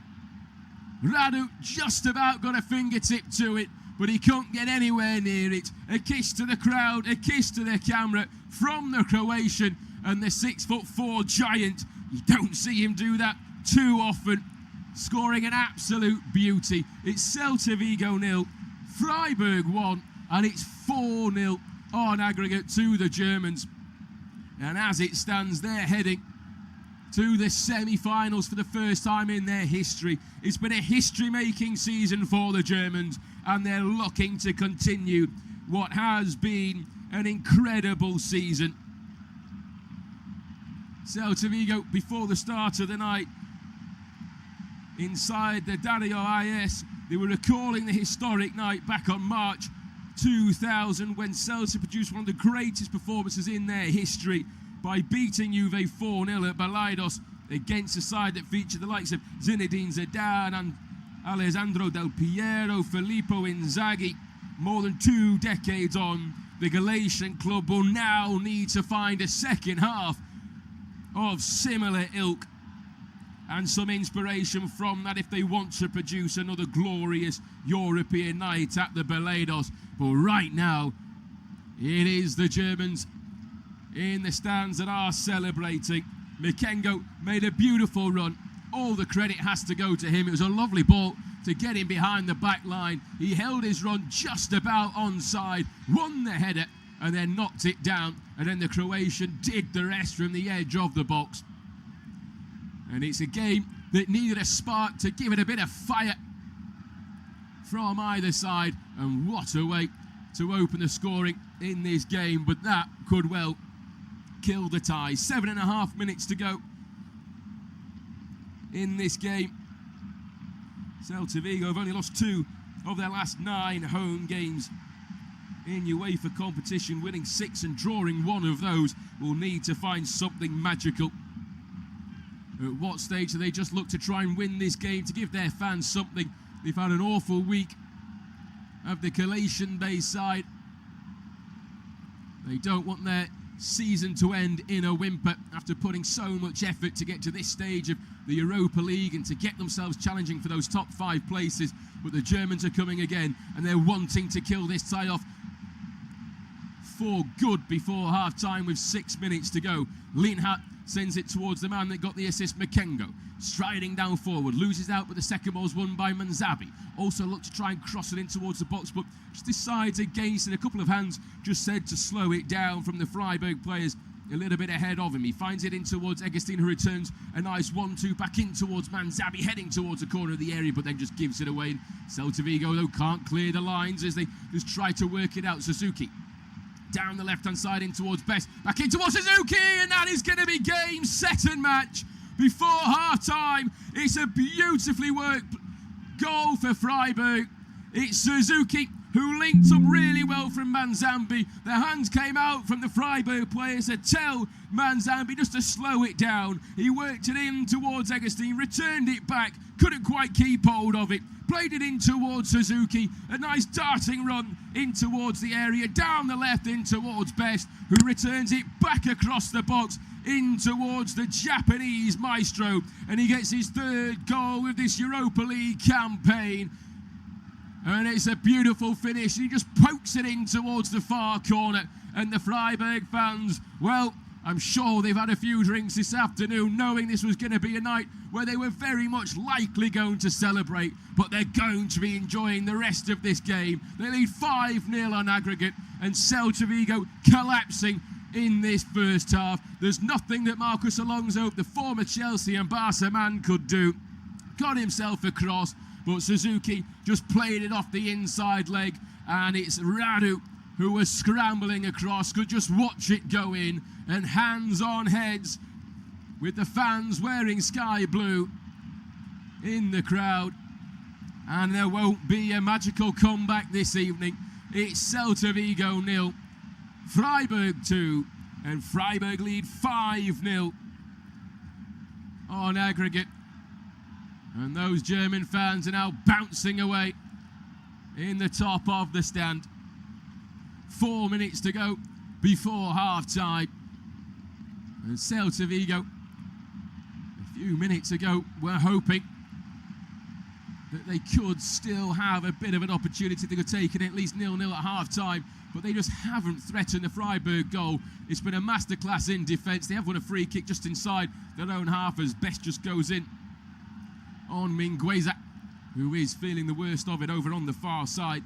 Radu just about got a fingertip to it, but he couldn't get anywhere near it. A kiss to the crowd, a kiss to the camera from the Croatian, and the 6'4" giant. You don't see him do that too often, scoring an absolute beauty. It's Celta Vigo 0, Freiburg 1, and it's 4-0 on aggregate to the Germans. And as it stands, they're heading to the semi-finals for the first time in their history. It's been a history-making season for the Germans, and they're looking to continue what has been an incredible season. Celta Vigo, before the start of the night, inside the Dario IS, they were recalling the historic night back on March 2000 when Celta produced one of the greatest performances in their history by beating Juve 4-0 at Balaidos against a side that featured the likes of Zinedine Zidane and Alessandro Del Piero, Filippo Inzaghi. More than 2 decades on, the Galatian club will now need to find a second half of similar ilk and some inspiration from that if they want to produce another glorious European night at the Balaidos. But right now, it is the Germans in the stands that are celebrating. Mikengo made a beautiful run. All the credit has to go to him. It was a lovely ball to get him behind the back line. He held his run just about onside, won the header, and then knocked it down. And then the Croatian did the rest from the edge of the box. And it's a game that needed a spark to give it a bit of fire from either side. And what a way to open the scoring in this game. But that could well kill the tie. 7.5 minutes to go in this game. Celta Vigo have only lost 2 of their last 9 home games in UEFA competition, winning 6 and drawing 1 of those. Will need to find something magical. At what stage do they just look to try and win this game to give their fans something? They've had an awful week of the Galatian-based side. They don't want their season to end in a whimper after putting so much effort to get to this stage of the Europa League and to get themselves challenging for those top 5 places. But the Germans are coming again, and they're wanting to kill this tie off for good before half-time with 6 minutes to go. Lienhardt sends it towards the man that got the assist, Mikengo. Striding down forward, loses out, but the second ball's won by Manzabi. Also looked to try and cross it in towards the box, but just decides against it. A couple of hands just said to slow it down from the Freiburg players a little bit ahead of him. He finds it in towards Eggerstein, who returns a nice 1-2 back in towards Manzabi, heading towards the corner of the area, but then just gives it away. Celta Vigo, though, can't clear the lines as they just try to work it out. Suzuki down the left-hand side in towards Best, back in towards Suzuki, and that is going to be game, set and match before half-time. It's a beautifully worked goal for Freiburg. It's Suzuki who linked up really well from Manzambi. The hands came out from the Freiburg players to tell Manzambi just to slow it down. He worked it in towards Eggerstein, returned it back, couldn't quite keep hold of it, played it in towards Suzuki, a nice darting run in towards the area, down the left in towards Best, who returns it back across the box, in towards the Japanese maestro, and he gets his third goal with this Europa League campaign. And it's a beautiful finish. He just pokes it in towards the far corner, and the Freiburg fans, well, I'm sure they've had a few drinks this afternoon, knowing this was going to be a night where they were very much likely going to celebrate, but they're going to be enjoying the rest of this game. They lead 5-0 on aggregate, and Celta Vigo collapsing in this first half. There's nothing that Marcos Alonso, the former Chelsea and Barca man, could do. Got himself across, but Suzuki just played it off the inside leg, and it's Radu who was scrambling across, could just watch it go in, and hands on heads with the fans wearing sky blue in the crowd. And there won't be a magical comeback this evening. It's Celta Vigo 0, Freiburg 2, and Freiburg lead 5-0 on aggregate. And those German fans are now bouncing away in the top of the stand. 4 minutes to go before half-time. And Celta Vigo, a few minutes ago, were hoping that they could still have a bit of an opportunity. They could take it at least 0-0 at half-time, but they just haven't threatened the Freiburg goal. It's been a masterclass in defence. They have won a free kick just inside their own half as Best just goes in on Mingueza, who is feeling the worst of it over on the far side.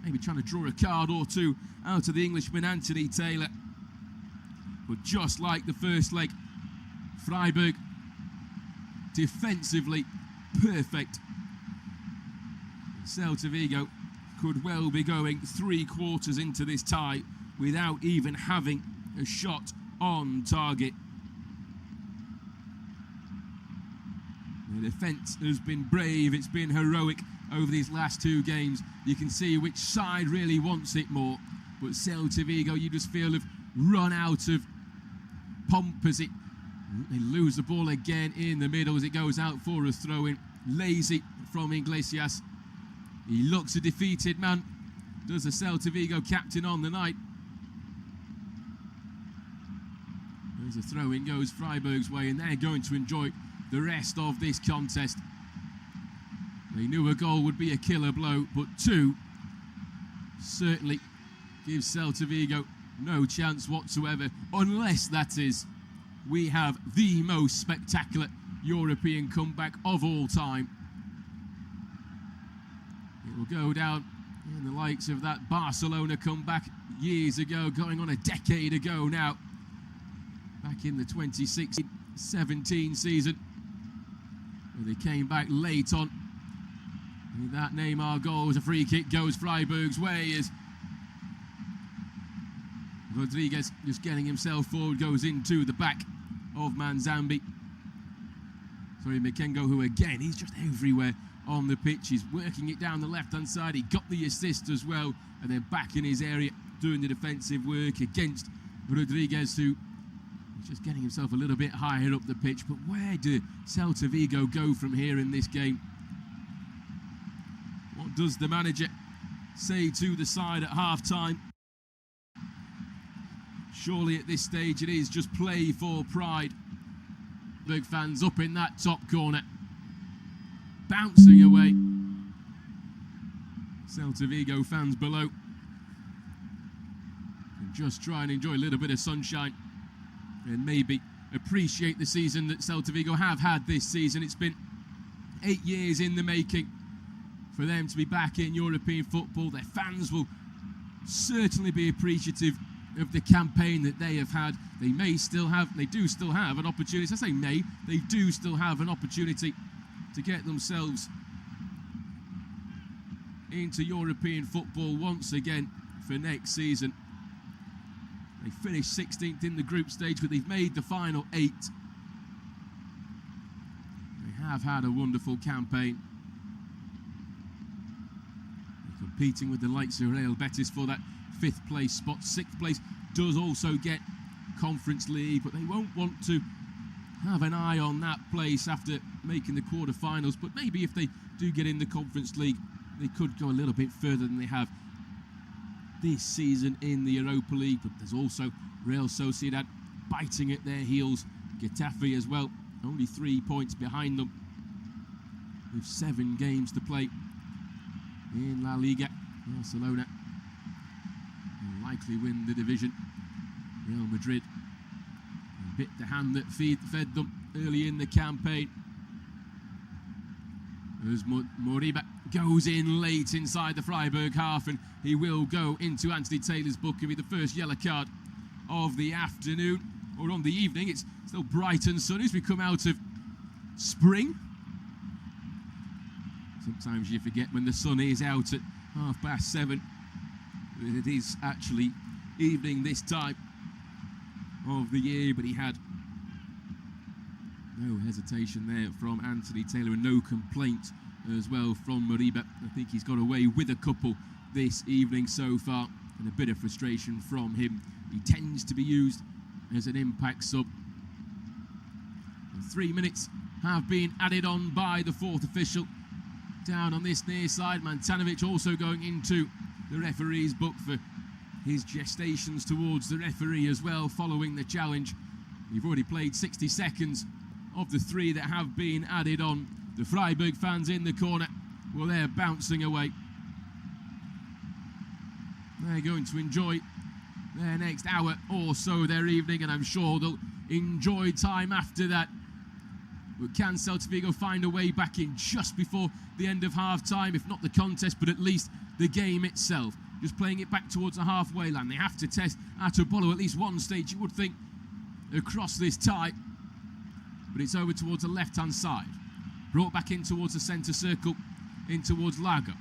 Maybe trying to draw a card or two out of the Englishman Anthony Taylor. But just like the first leg, Freiburg defensively perfect. Celta Vigo could well be going 3 quarters into this tie without even having a shot on target. The defence has been brave, it's been heroic over these last 2 games. You can see which side really wants it more. But Celta Vigo, you just feel, have run out of pomp as they lose the ball again in the middle as it goes out for a throw-in. Lazy from Iglesias. He looks a defeated man. Does the Celta Vigo captain on the night. There's a throw-in, goes Freiburg's way, and they're going to enjoy the rest of this contest. They knew a goal would be a killer blow, but 2 certainly gives Celta Vigo no chance whatsoever, unless, that is, we have the most spectacular European comeback of all time. It will go down in the likes of that Barcelona comeback years ago, going on a decade ago now, back in the 2016-17 season, where they came back late on. With that Neymar goal, as a free kick goes Freiburg's way as Rodriguez just getting himself forward, goes into the back of Manzambi. Sorry, Makengo, who again, he's just everywhere on the pitch. He's working it down the left-hand side. He got the assist as well, and then back in his area doing the defensive work against Rodriguez, who is just getting himself a little bit higher up the pitch. But where do Celta Vigo go from here in this game? What does the manager say to the side at half-time? Surely at this stage it is just play for pride. Big fans up in that top corner, bouncing away. Celta Vigo fans below and just try and enjoy a little bit of sunshine and maybe appreciate the season that Celta Vigo have had this season. It's been 8 years in the making for them to be back in European football. Their fans will certainly be appreciative of the campaign that they have had. They do still have an opportunity. I say may, they do still have an opportunity to get themselves into European football once again for next season. They finished 16th in the group stage, but they've made the final 8. They have had a wonderful campaign. They're competing with the likes of Real Betis for that 5th place spot. 6th place does also get Conference League, but they won't want to have an eye on that place after making the quarter-finals. But maybe if they do get in the Conference League, they could go a little bit further than they have this season in the Europa League. But there's also Real Sociedad biting at their heels. Getafe as well, only 3 points behind them, with 7 games to play in La Liga. Barcelona will likely win the division. Real Madrid bit the hand that fed them early in the campaign. As Moriba goes in late inside the Freiburg half, and he will go into Anthony Taylor's book and be the first yellow card of the afternoon, or on the evening. It's still bright and sunny as we come out of spring. Sometimes you forget when the sun is out at 7:30. It is actually evening this time of the year, but he had no hesitation there from Anthony Taylor, and no complaint as well from Moriba. I think he's got away with a couple this evening so far, and a bit of frustration from him. He tends to be used as an impact sub. And 3 minutes have been added on by the fourth official. Down on this near side, Mantanovic also going into the referee's book for his gestations towards the referee as well, following the challenge. We've already played 60 seconds of the 3 that have been added on. The Freiburg fans in the corner, well, they're bouncing away. They're going to enjoy their next hour or so their evening, and I'm sure they'll enjoy time after that. But can Celta Vigo find a way back in just before the end of half-time? If not the contest, but at least the game itself. Just playing it back towards the halfway line. They have to test Atobolo at least one stage, you would think, across this tie. But it's over towards the left-hand side. Brought back in towards the centre circle, in towards Lago.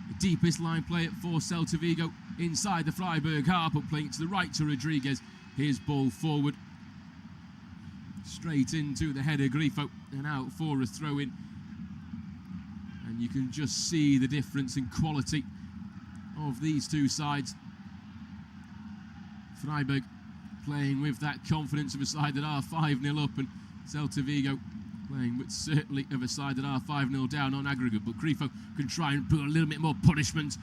The deepest line play for Celta Vigo inside the Freiburg half, but playing it to the right to Rodriguez. His ball forward. Straight into the header, Grifo, and out for a throw-in. And you can just see the difference in quality of these two sides. Freiburg playing with that confidence of a side that are 5-0 up, and Celta Vigo playing with certainly of a side that are 5-0 down on aggregate. But Grifo can try and put a little bit more punishment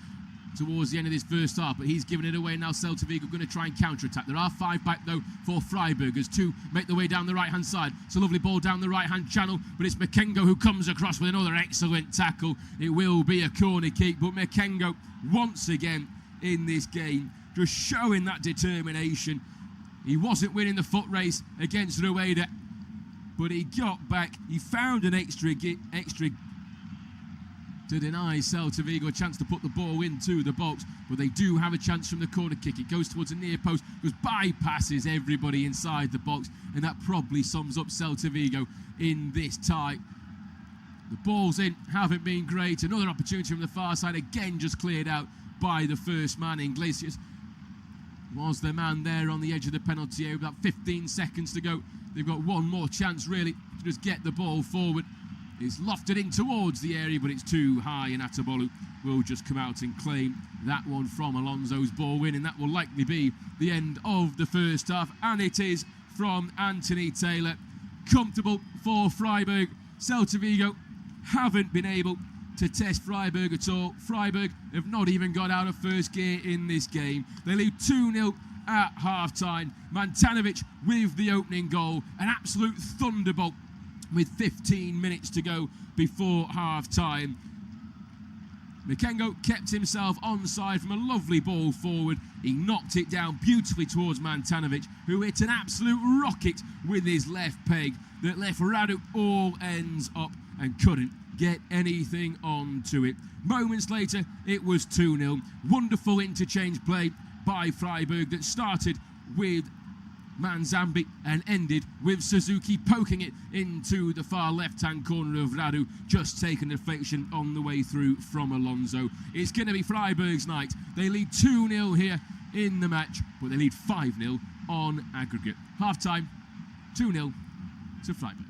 towards the end of this first half, but he's given it away now. Celta Vigo going to try and counter-attack. There are 5 back though for Freiburg as 2 make their way down the right-hand side. It's a lovely ball down the right-hand channel, but it's Makengo who comes across with another excellent tackle. It will be a corner kick, but Makengo once again in this game just showing that determination. He wasn't winning the foot race against Rueda, but he got back. He found an extra to deny Celta Vigo a chance to put the ball into the box, but they do have a chance from the corner kick. It goes towards the near post, bypasses everybody inside the box, and that probably sums up Celta Vigo in this tie. The balls in haven't been great. Another opportunity from the far side, again just cleared out by the first man. Iglesias was the man there on the edge of the penalty area. About 15 seconds to go. They've got one more chance really to just get the ball forward. It's lofted in towards the area, but it's too high, and Atobolo will just come out and claim that one from Alonso's ball win, and that will likely be the end of the first half. And it is from Anthony Taylor. Comfortable for Freiburg. Celta Vigo haven't been able to test Freiburg at all. Freiburg have not even got out of first gear in this game. They lead 2-0 at half-time. Mantanovic with the opening goal. An absolute thunderbolt with 15 minutes to go before half-time. Makengo kept himself onside from a lovely ball forward. He knocked it down beautifully towards Mantanovic, who hit an absolute rocket with his left peg that left Radu all ends up and couldn't get anything onto it. Moments later, it was 2-0. Wonderful interchange play by Freiburg that started with Manzambi and ended with Suzuki poking it into the far left-hand corner of Radu, just taking a deflection on the way through from Alonso. It's going to be Freiburg's night. They lead 2-0 here in the match, but they lead 5-0 on aggregate. Half-time, 2-0 to Freiburg.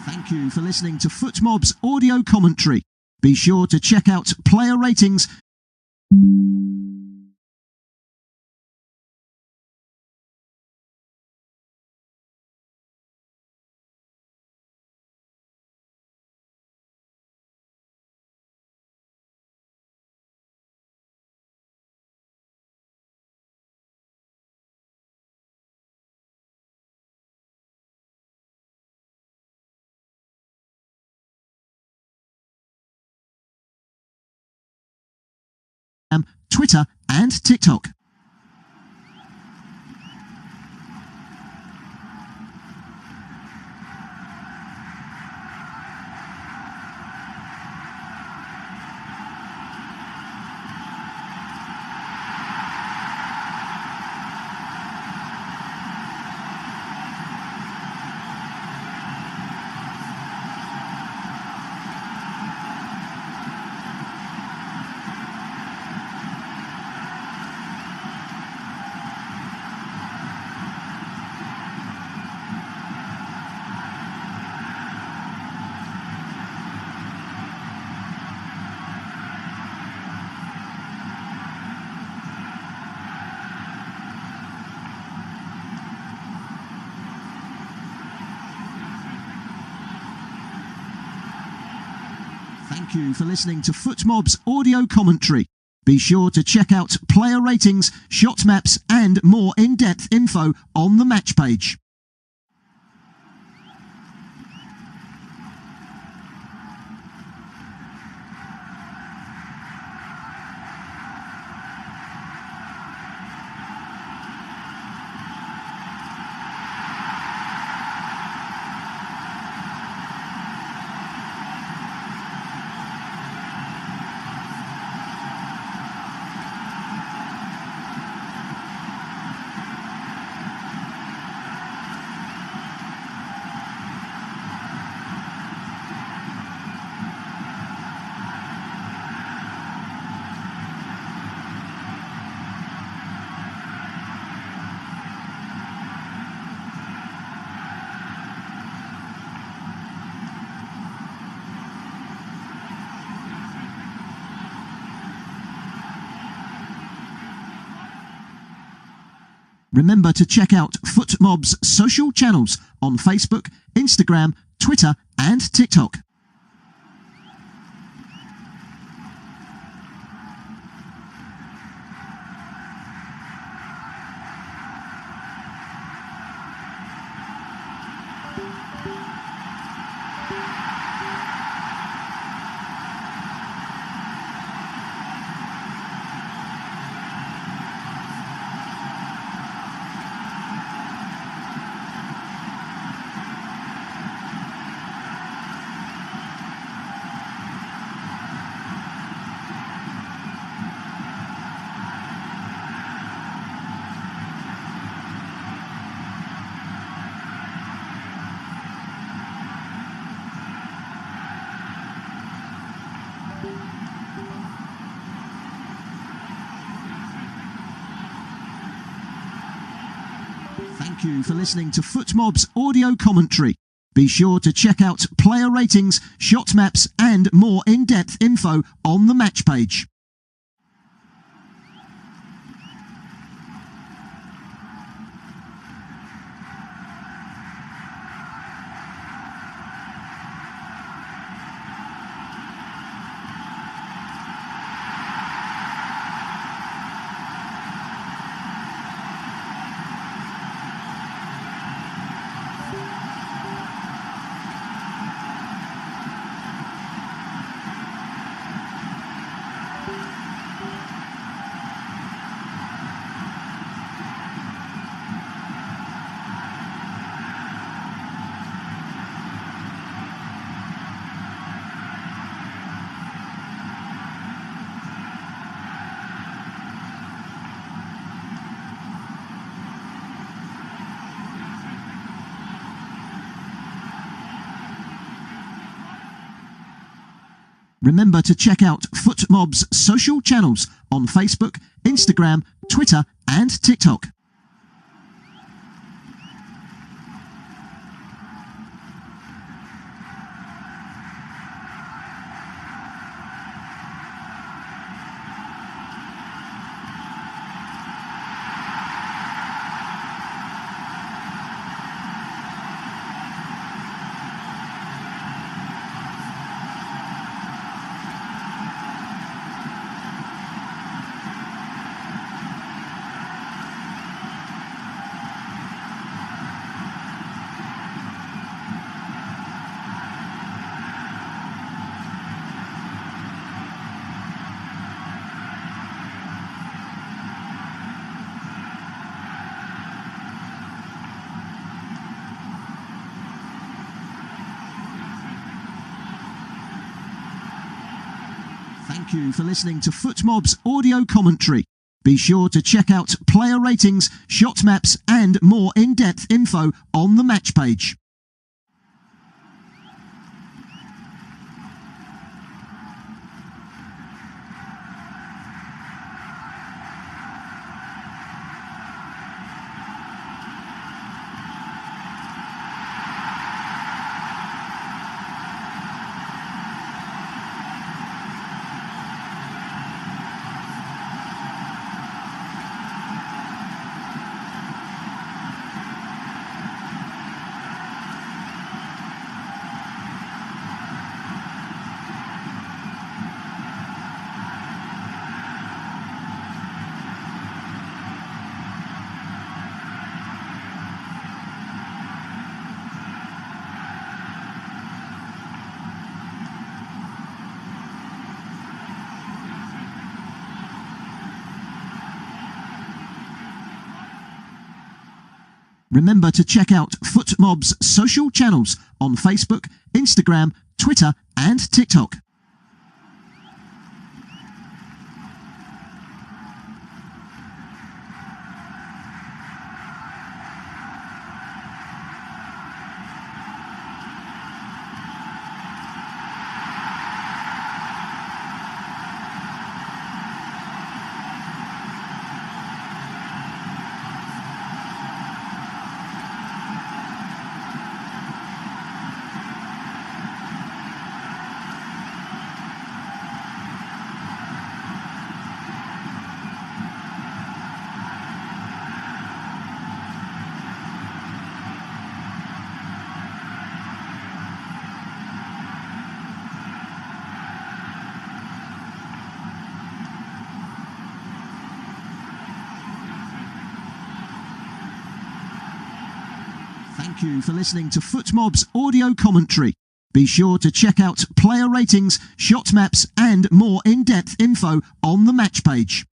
Thank you for listening to FootMob's audio commentary. Be sure to check out player ratings. Twitter and TikTok. Thank you for listening to FootMob's audio commentary. Be sure to check out player ratings, shot maps and more in-depth info on the match page. Remember to check out FootMob's social channels on Facebook, Instagram, Twitter and TikTok. Thank you for listening to FootMob's audio commentary. Be sure to check out player ratings, shot maps and more in-depth info on the match page. Remember to check out FootMob's social channels on Facebook, Instagram, Twitter and TikTok. Thank you for listening to FootMob's audio commentary. Be sure to check out player ratings, shot maps and more in-depth info on the match page. Remember to check out FootMob's social channels on Facebook, Instagram, Twitter and TikTok. Thank you for listening to FootMob's audio commentary. Be sure to check out player ratings, shot maps and more in-depth info on the match page.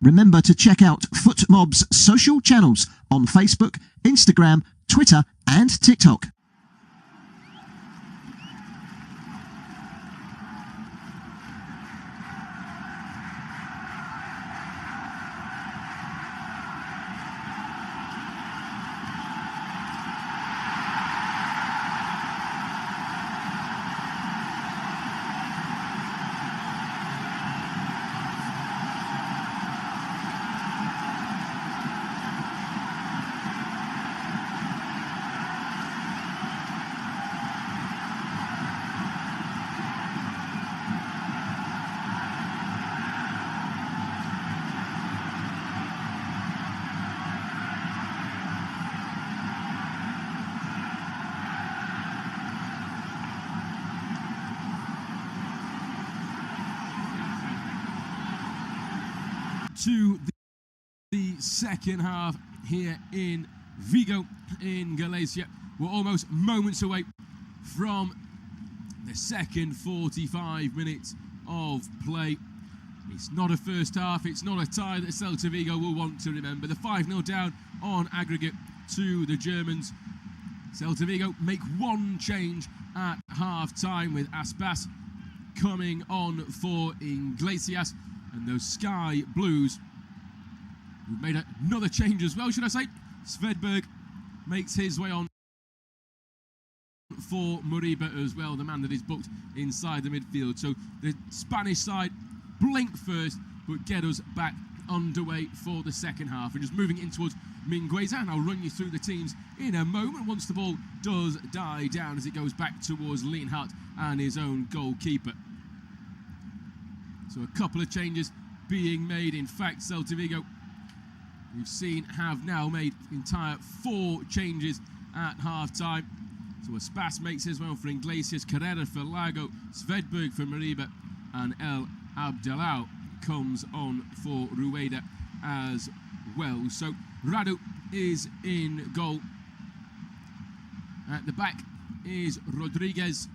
Remember to check out FootMob's social channels on Facebook, Instagram, Twitter and TikTok. To the second half here in Vigo in Galicia. We're almost moments away from the second 45 minutes of play. It's not a first half, it's not a tie that Celta Vigo will want to remember. The 5-0 down on aggregate to the Germans. Celta Vigo make one change at half-time with Aspas coming on for Iglesias. And those Sky Blues, who've made another change as well, should I say. Freiburg makes his way on for Moriba as well, the man that is booked inside the midfield. So the Spanish side blink first, but get us back underway for the second half. And just moving in towards Mingueza, and I'll run you through the teams in a moment once the ball does die down as it goes back towards Lienhardt and his own goalkeeper. So a couple of changes being made. In fact, Celta Vigo, we've seen, have now made entire 4 changes at half-time. So Aspas makes his way on for Iglesias, Carrera for Lago, Svedberg for Mariba, and El Abdelau comes on for Rueda as well. So Radu is in goal. At the back is Rodriguez,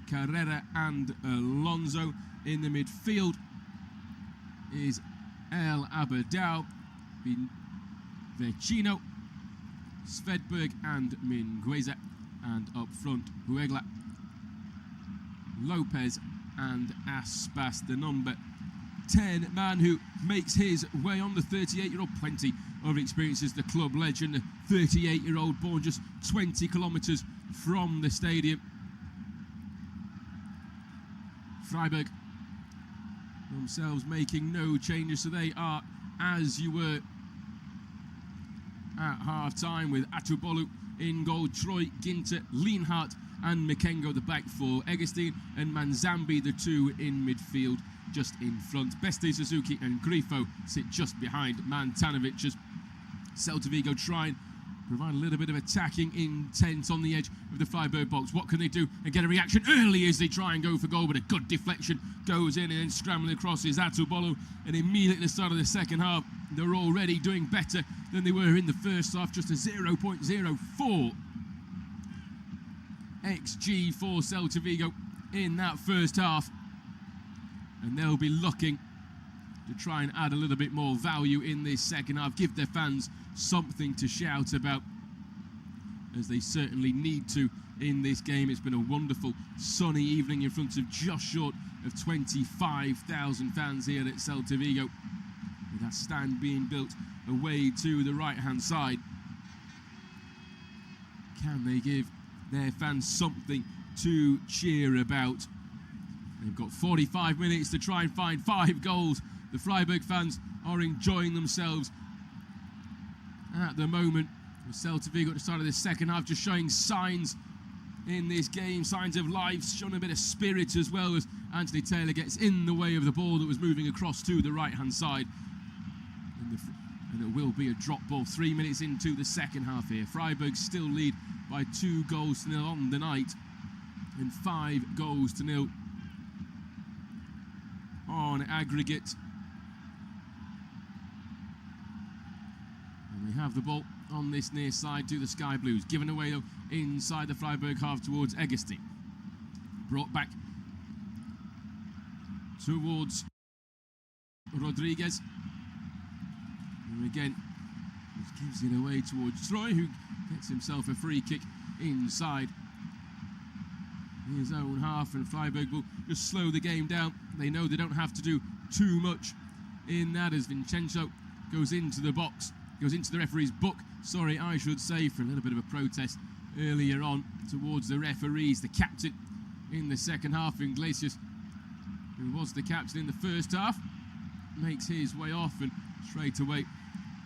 Carrera and Alonso. In the midfield is El Abdelau, Vecino, Svedberg and Mingueza. And up front, Huegla, Lopez and Aspas, the number 10 man who makes his way on, the 38-year-old. Plenty of experience as the club legend, the 38-year-old born just 20 kilometres from the stadium. Freiburg themselves making no changes, so they are as you were at half-time, with Atubolu in goal, Troy, Ginter, Lienhardt and Mikengo the back for Eggerstein, and Manzambi the 2 in midfield just in front. Beste, Suzuki and Grifo sit just behind Mantanovic as Celta Vigo try and provide a little bit of attacking intent on the edge of the Freiburg box. What can they do and get a reaction early as they try and go for goal, but a good deflection goes in, and then scrambling across is Atubolu, and immediately at the start of the second half they're already doing better than they were in the first half. Just a 0.04 XG for Celta Vigo in that first half, and they'll be looking to try and add a little bit more value in this second half, give their fans something to shout about, as they certainly need to in this game. It's been a wonderful sunny evening in front of just short of 25,000 fans here at Celta Vigo, with that stand being built away to the right hand side. Can they give their fans something to cheer about? They've got 45 minutes to try and find 5 goals. The Freiburg fans are enjoying themselves at the moment. Celta Vigo at the start of the second half just showing signs in this game, signs of life, showing a bit of spirit as well, as Anthony Taylor gets in the way of the ball that was moving across to the right hand side. And it will be a drop ball 3 minutes into the second half here. Freiburg still lead by 2-0 on the night, and 5-0 on aggregate. And they have the ball on this near side to the Sky Blues, given away though inside the Freiburg half towards Eggerstein. Brought back towards Rodriguez, and again just gives it away towards Troy, who gets himself a free kick inside his own half, and Freiburg will just slow the game down. They know they don't have to do too much in that, as Vincenzo goes into the box, goes into the referee's book, sorry I should say, for a little bit of a protest earlier on towards the referees. The captain in the second half, Iglesias, who was the captain in the first half, makes his way off, and straight away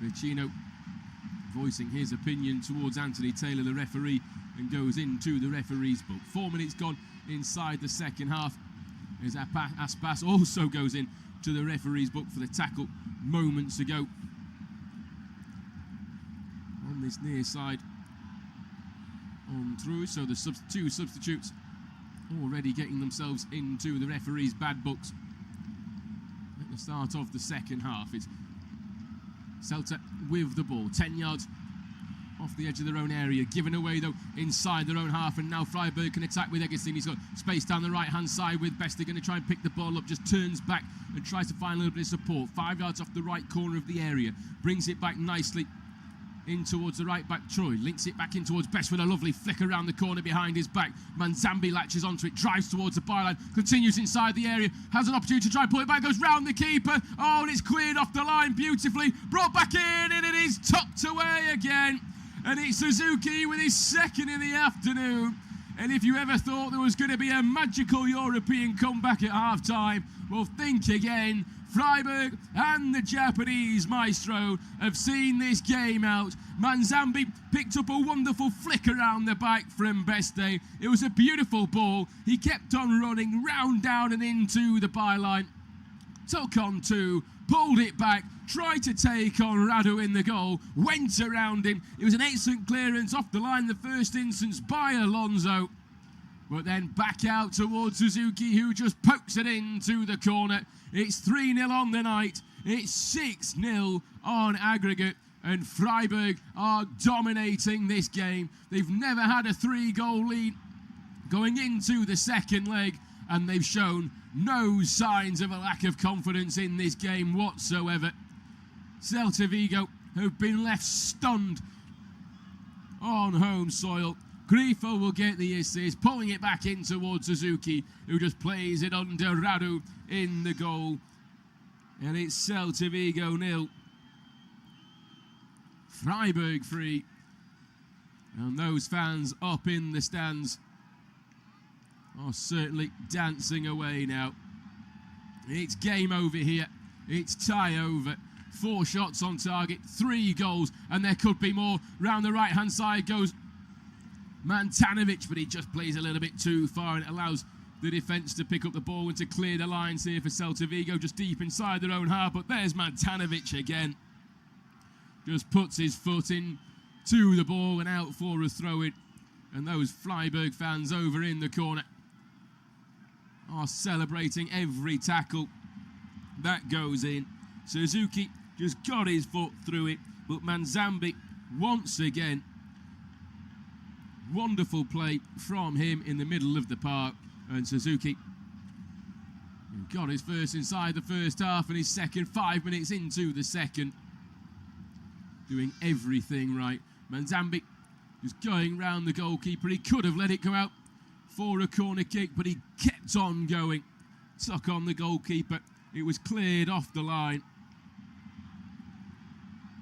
Vecino voicing his opinion towards Anthony Taylor, the referee, and goes into the referee's book. 4 minutes gone inside the second half, as Aspas also goes in to the referee's book for the tackle moments ago on this near side on through. So the two substitutes already getting themselves into the referee's bad books at the start of the second half. It's Celta with the ball, 10 yards off the edge of their own area, given away though inside their own half, and now Freiburg can attack with Eggerstein. He's got space down the right hand side with Beste, going to try and pick the ball up, just turns back and tries to find a little bit of support. 5 yards off the right corner of the area, brings it back nicely in towards the right back. Troy links it back in towards Best with a lovely flick around the corner behind his back. Manzambi latches onto it, drives towards the byline, continues inside the area, has an opportunity to try and pull it back, goes round the keeper. Oh, and it's cleared off the line beautifully, brought back in, and it is tucked away again. And it's Suzuki with his second in the afternoon. And if you ever thought there was going to be a magical European comeback at half-time, well, think again. Freiburg and the Japanese maestro have seen this game out. Manzambi picked up a wonderful flick around the back from Beste. It was a beautiful ball. He kept on running round, down and into the byline. Took on two, pulled it back, tried to take on Radu in the goal, went around him. It was an excellent clearance off the line the first instance by Alonso. But then back out towards Suzuki, who just pokes it into the corner. It's 3-0 on the night. It's 6-0 on aggregate. And Freiburg are dominating this game. They've never had a 3-goal lead going into the second leg. And they've shown no signs of a lack of confidence in this game whatsoever. Celta Vigo have been left stunned on home soil. Grifo will get the assist, pulling it back in towards Suzuki, who just plays it under Radu in the goal. And it's Celta Vigo 0. Freiburg 3. And those fans up in the stands are certainly dancing away now. It's game over here. It's tie over. 4 shots on target, 3 goals, and there could be more. Round the right-hand side goes Mantanovic, but he just plays a little bit too far, and it allows the defence to pick up the ball and to clear the lines here for Celta Vigo, just deep inside their own half. But there's Mantanovic again. Just puts his foot in to the ball and out for a throw-in. And those Freiburg fans over in the corner are celebrating every tackle that goes in. Suzuki just got his foot through it, but Manzambi once again, wonderful play from him in the middle of the park. And Suzuki got his first inside the first half and his second 5 minutes into the second. Doing everything right. Manzambi just going round the goalkeeper. He could have let it go out for a corner kick, but he kept on going. Tuck on the goalkeeper. It was cleared off the line.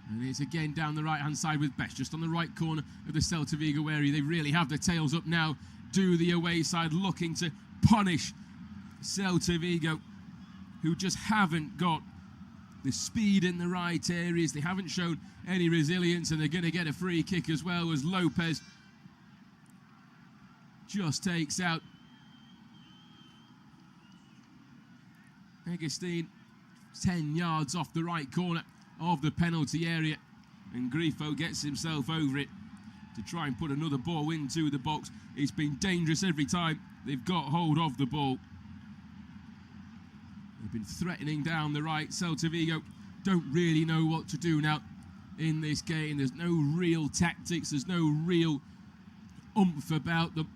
And it's again down the right-hand side with Best, just on the right corner of the Celta Vigo area. They really have their tails up now. Do the away side, looking to punish Celta Vigo, who just haven't got the speed in the right areas. They haven't shown any resilience, and they're going to get a free kick as well, as Lopez just takes out Agustin 10 yards off the right corner of the penalty area, and Grifo gets himself over it to try and put another ball into the box. It's been dangerous every time they've got hold of the ball. They've been threatening down the right. Celta Vigo don't really know what to do now in this game. There's no real tactics. There's no real oomph about them.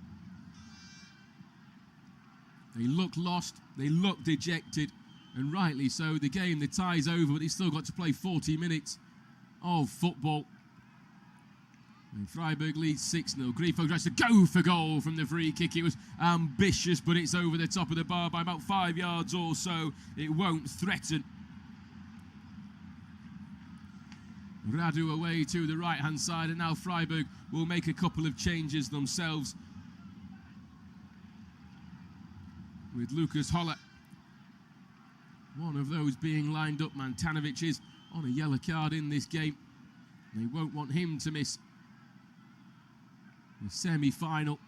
They look lost. They look dejected. And rightly so. The game, the tie's over, but they've still got to play 40 minutes of football. And Freiburg leads 6-0. Grifo tries to go for goal from the free kick. It was ambitious, but it's over the top of the bar by about 5 yards or so. It won't threaten. Radu away to the right-hand side, and now Freiburg will make a couple of changes themselves. With Lucas Holler, one of those being lined up. Mantanovic is on a yellow card in this game. They won't want him to miss the semi-final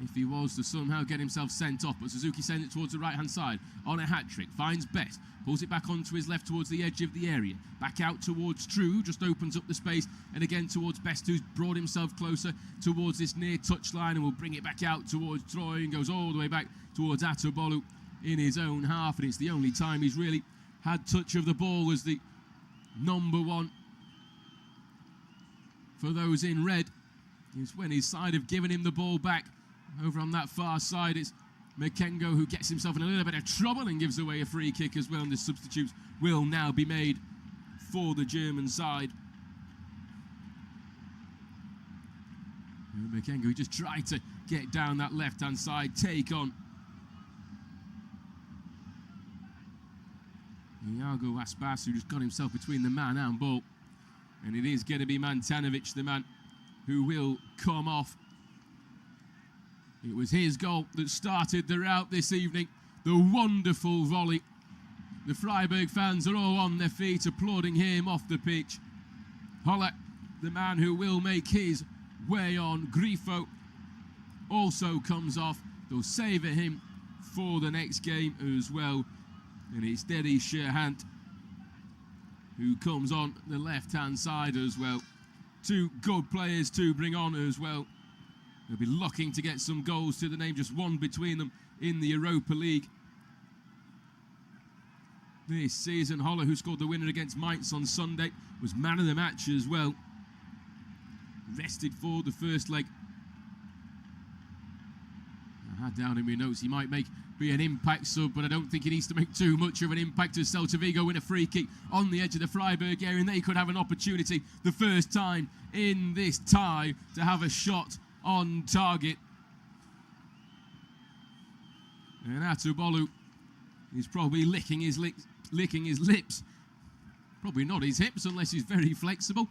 if he was to somehow get himself sent off. But Suzuki sends it towards the right-hand side on a hat-trick. Finds Best. Pulls it back onto his left towards the edge of the area. Back out towards True. Just opens up the space. And again towards Best, who's brought himself closer towards this near touchline, and will bring it back out towards Troy and goes all the way back towards Atobolu in his own half. And it's the only time he's really had touch of the ball as the number one for those in red. Is when his side have given him the ball back. Over on that far side, it's Mekengo who gets himself in a little bit of trouble and gives away a free kick as well. And the substitutes will now be made for the German side. And Mekengo just tried to get down that left-hand side, take on Iago Aspas, who just got himself between the man and ball. And it is going to be Mantanovic, the man who will come off It was his goal that started the rout this evening. The wonderful volley. The Freiburg fans are all on their feet applauding him off the pitch. Holle, the man who will make his way on. Grifo also comes off. They'll savour him for the next game as well. And it's Derry Sherhant who comes on the left-hand side as well. Two good players to bring on as well. They'll be looking to get some goals to the name, just one between them in the Europa League this season. Holle, who scored the winner against Mainz on Sunday, was man of the match as well. Rested for the first leg. I had down in my notes he might be an impact sub, but I don't think he needs to make too much of an impact as Celta Vigo win a free kick on the edge of the Freiburg area, and they could have an opportunity, the first time in this tie, to have a shot on target. And Atubolu is probably licking his lips. Probably not his hips unless he's very flexible.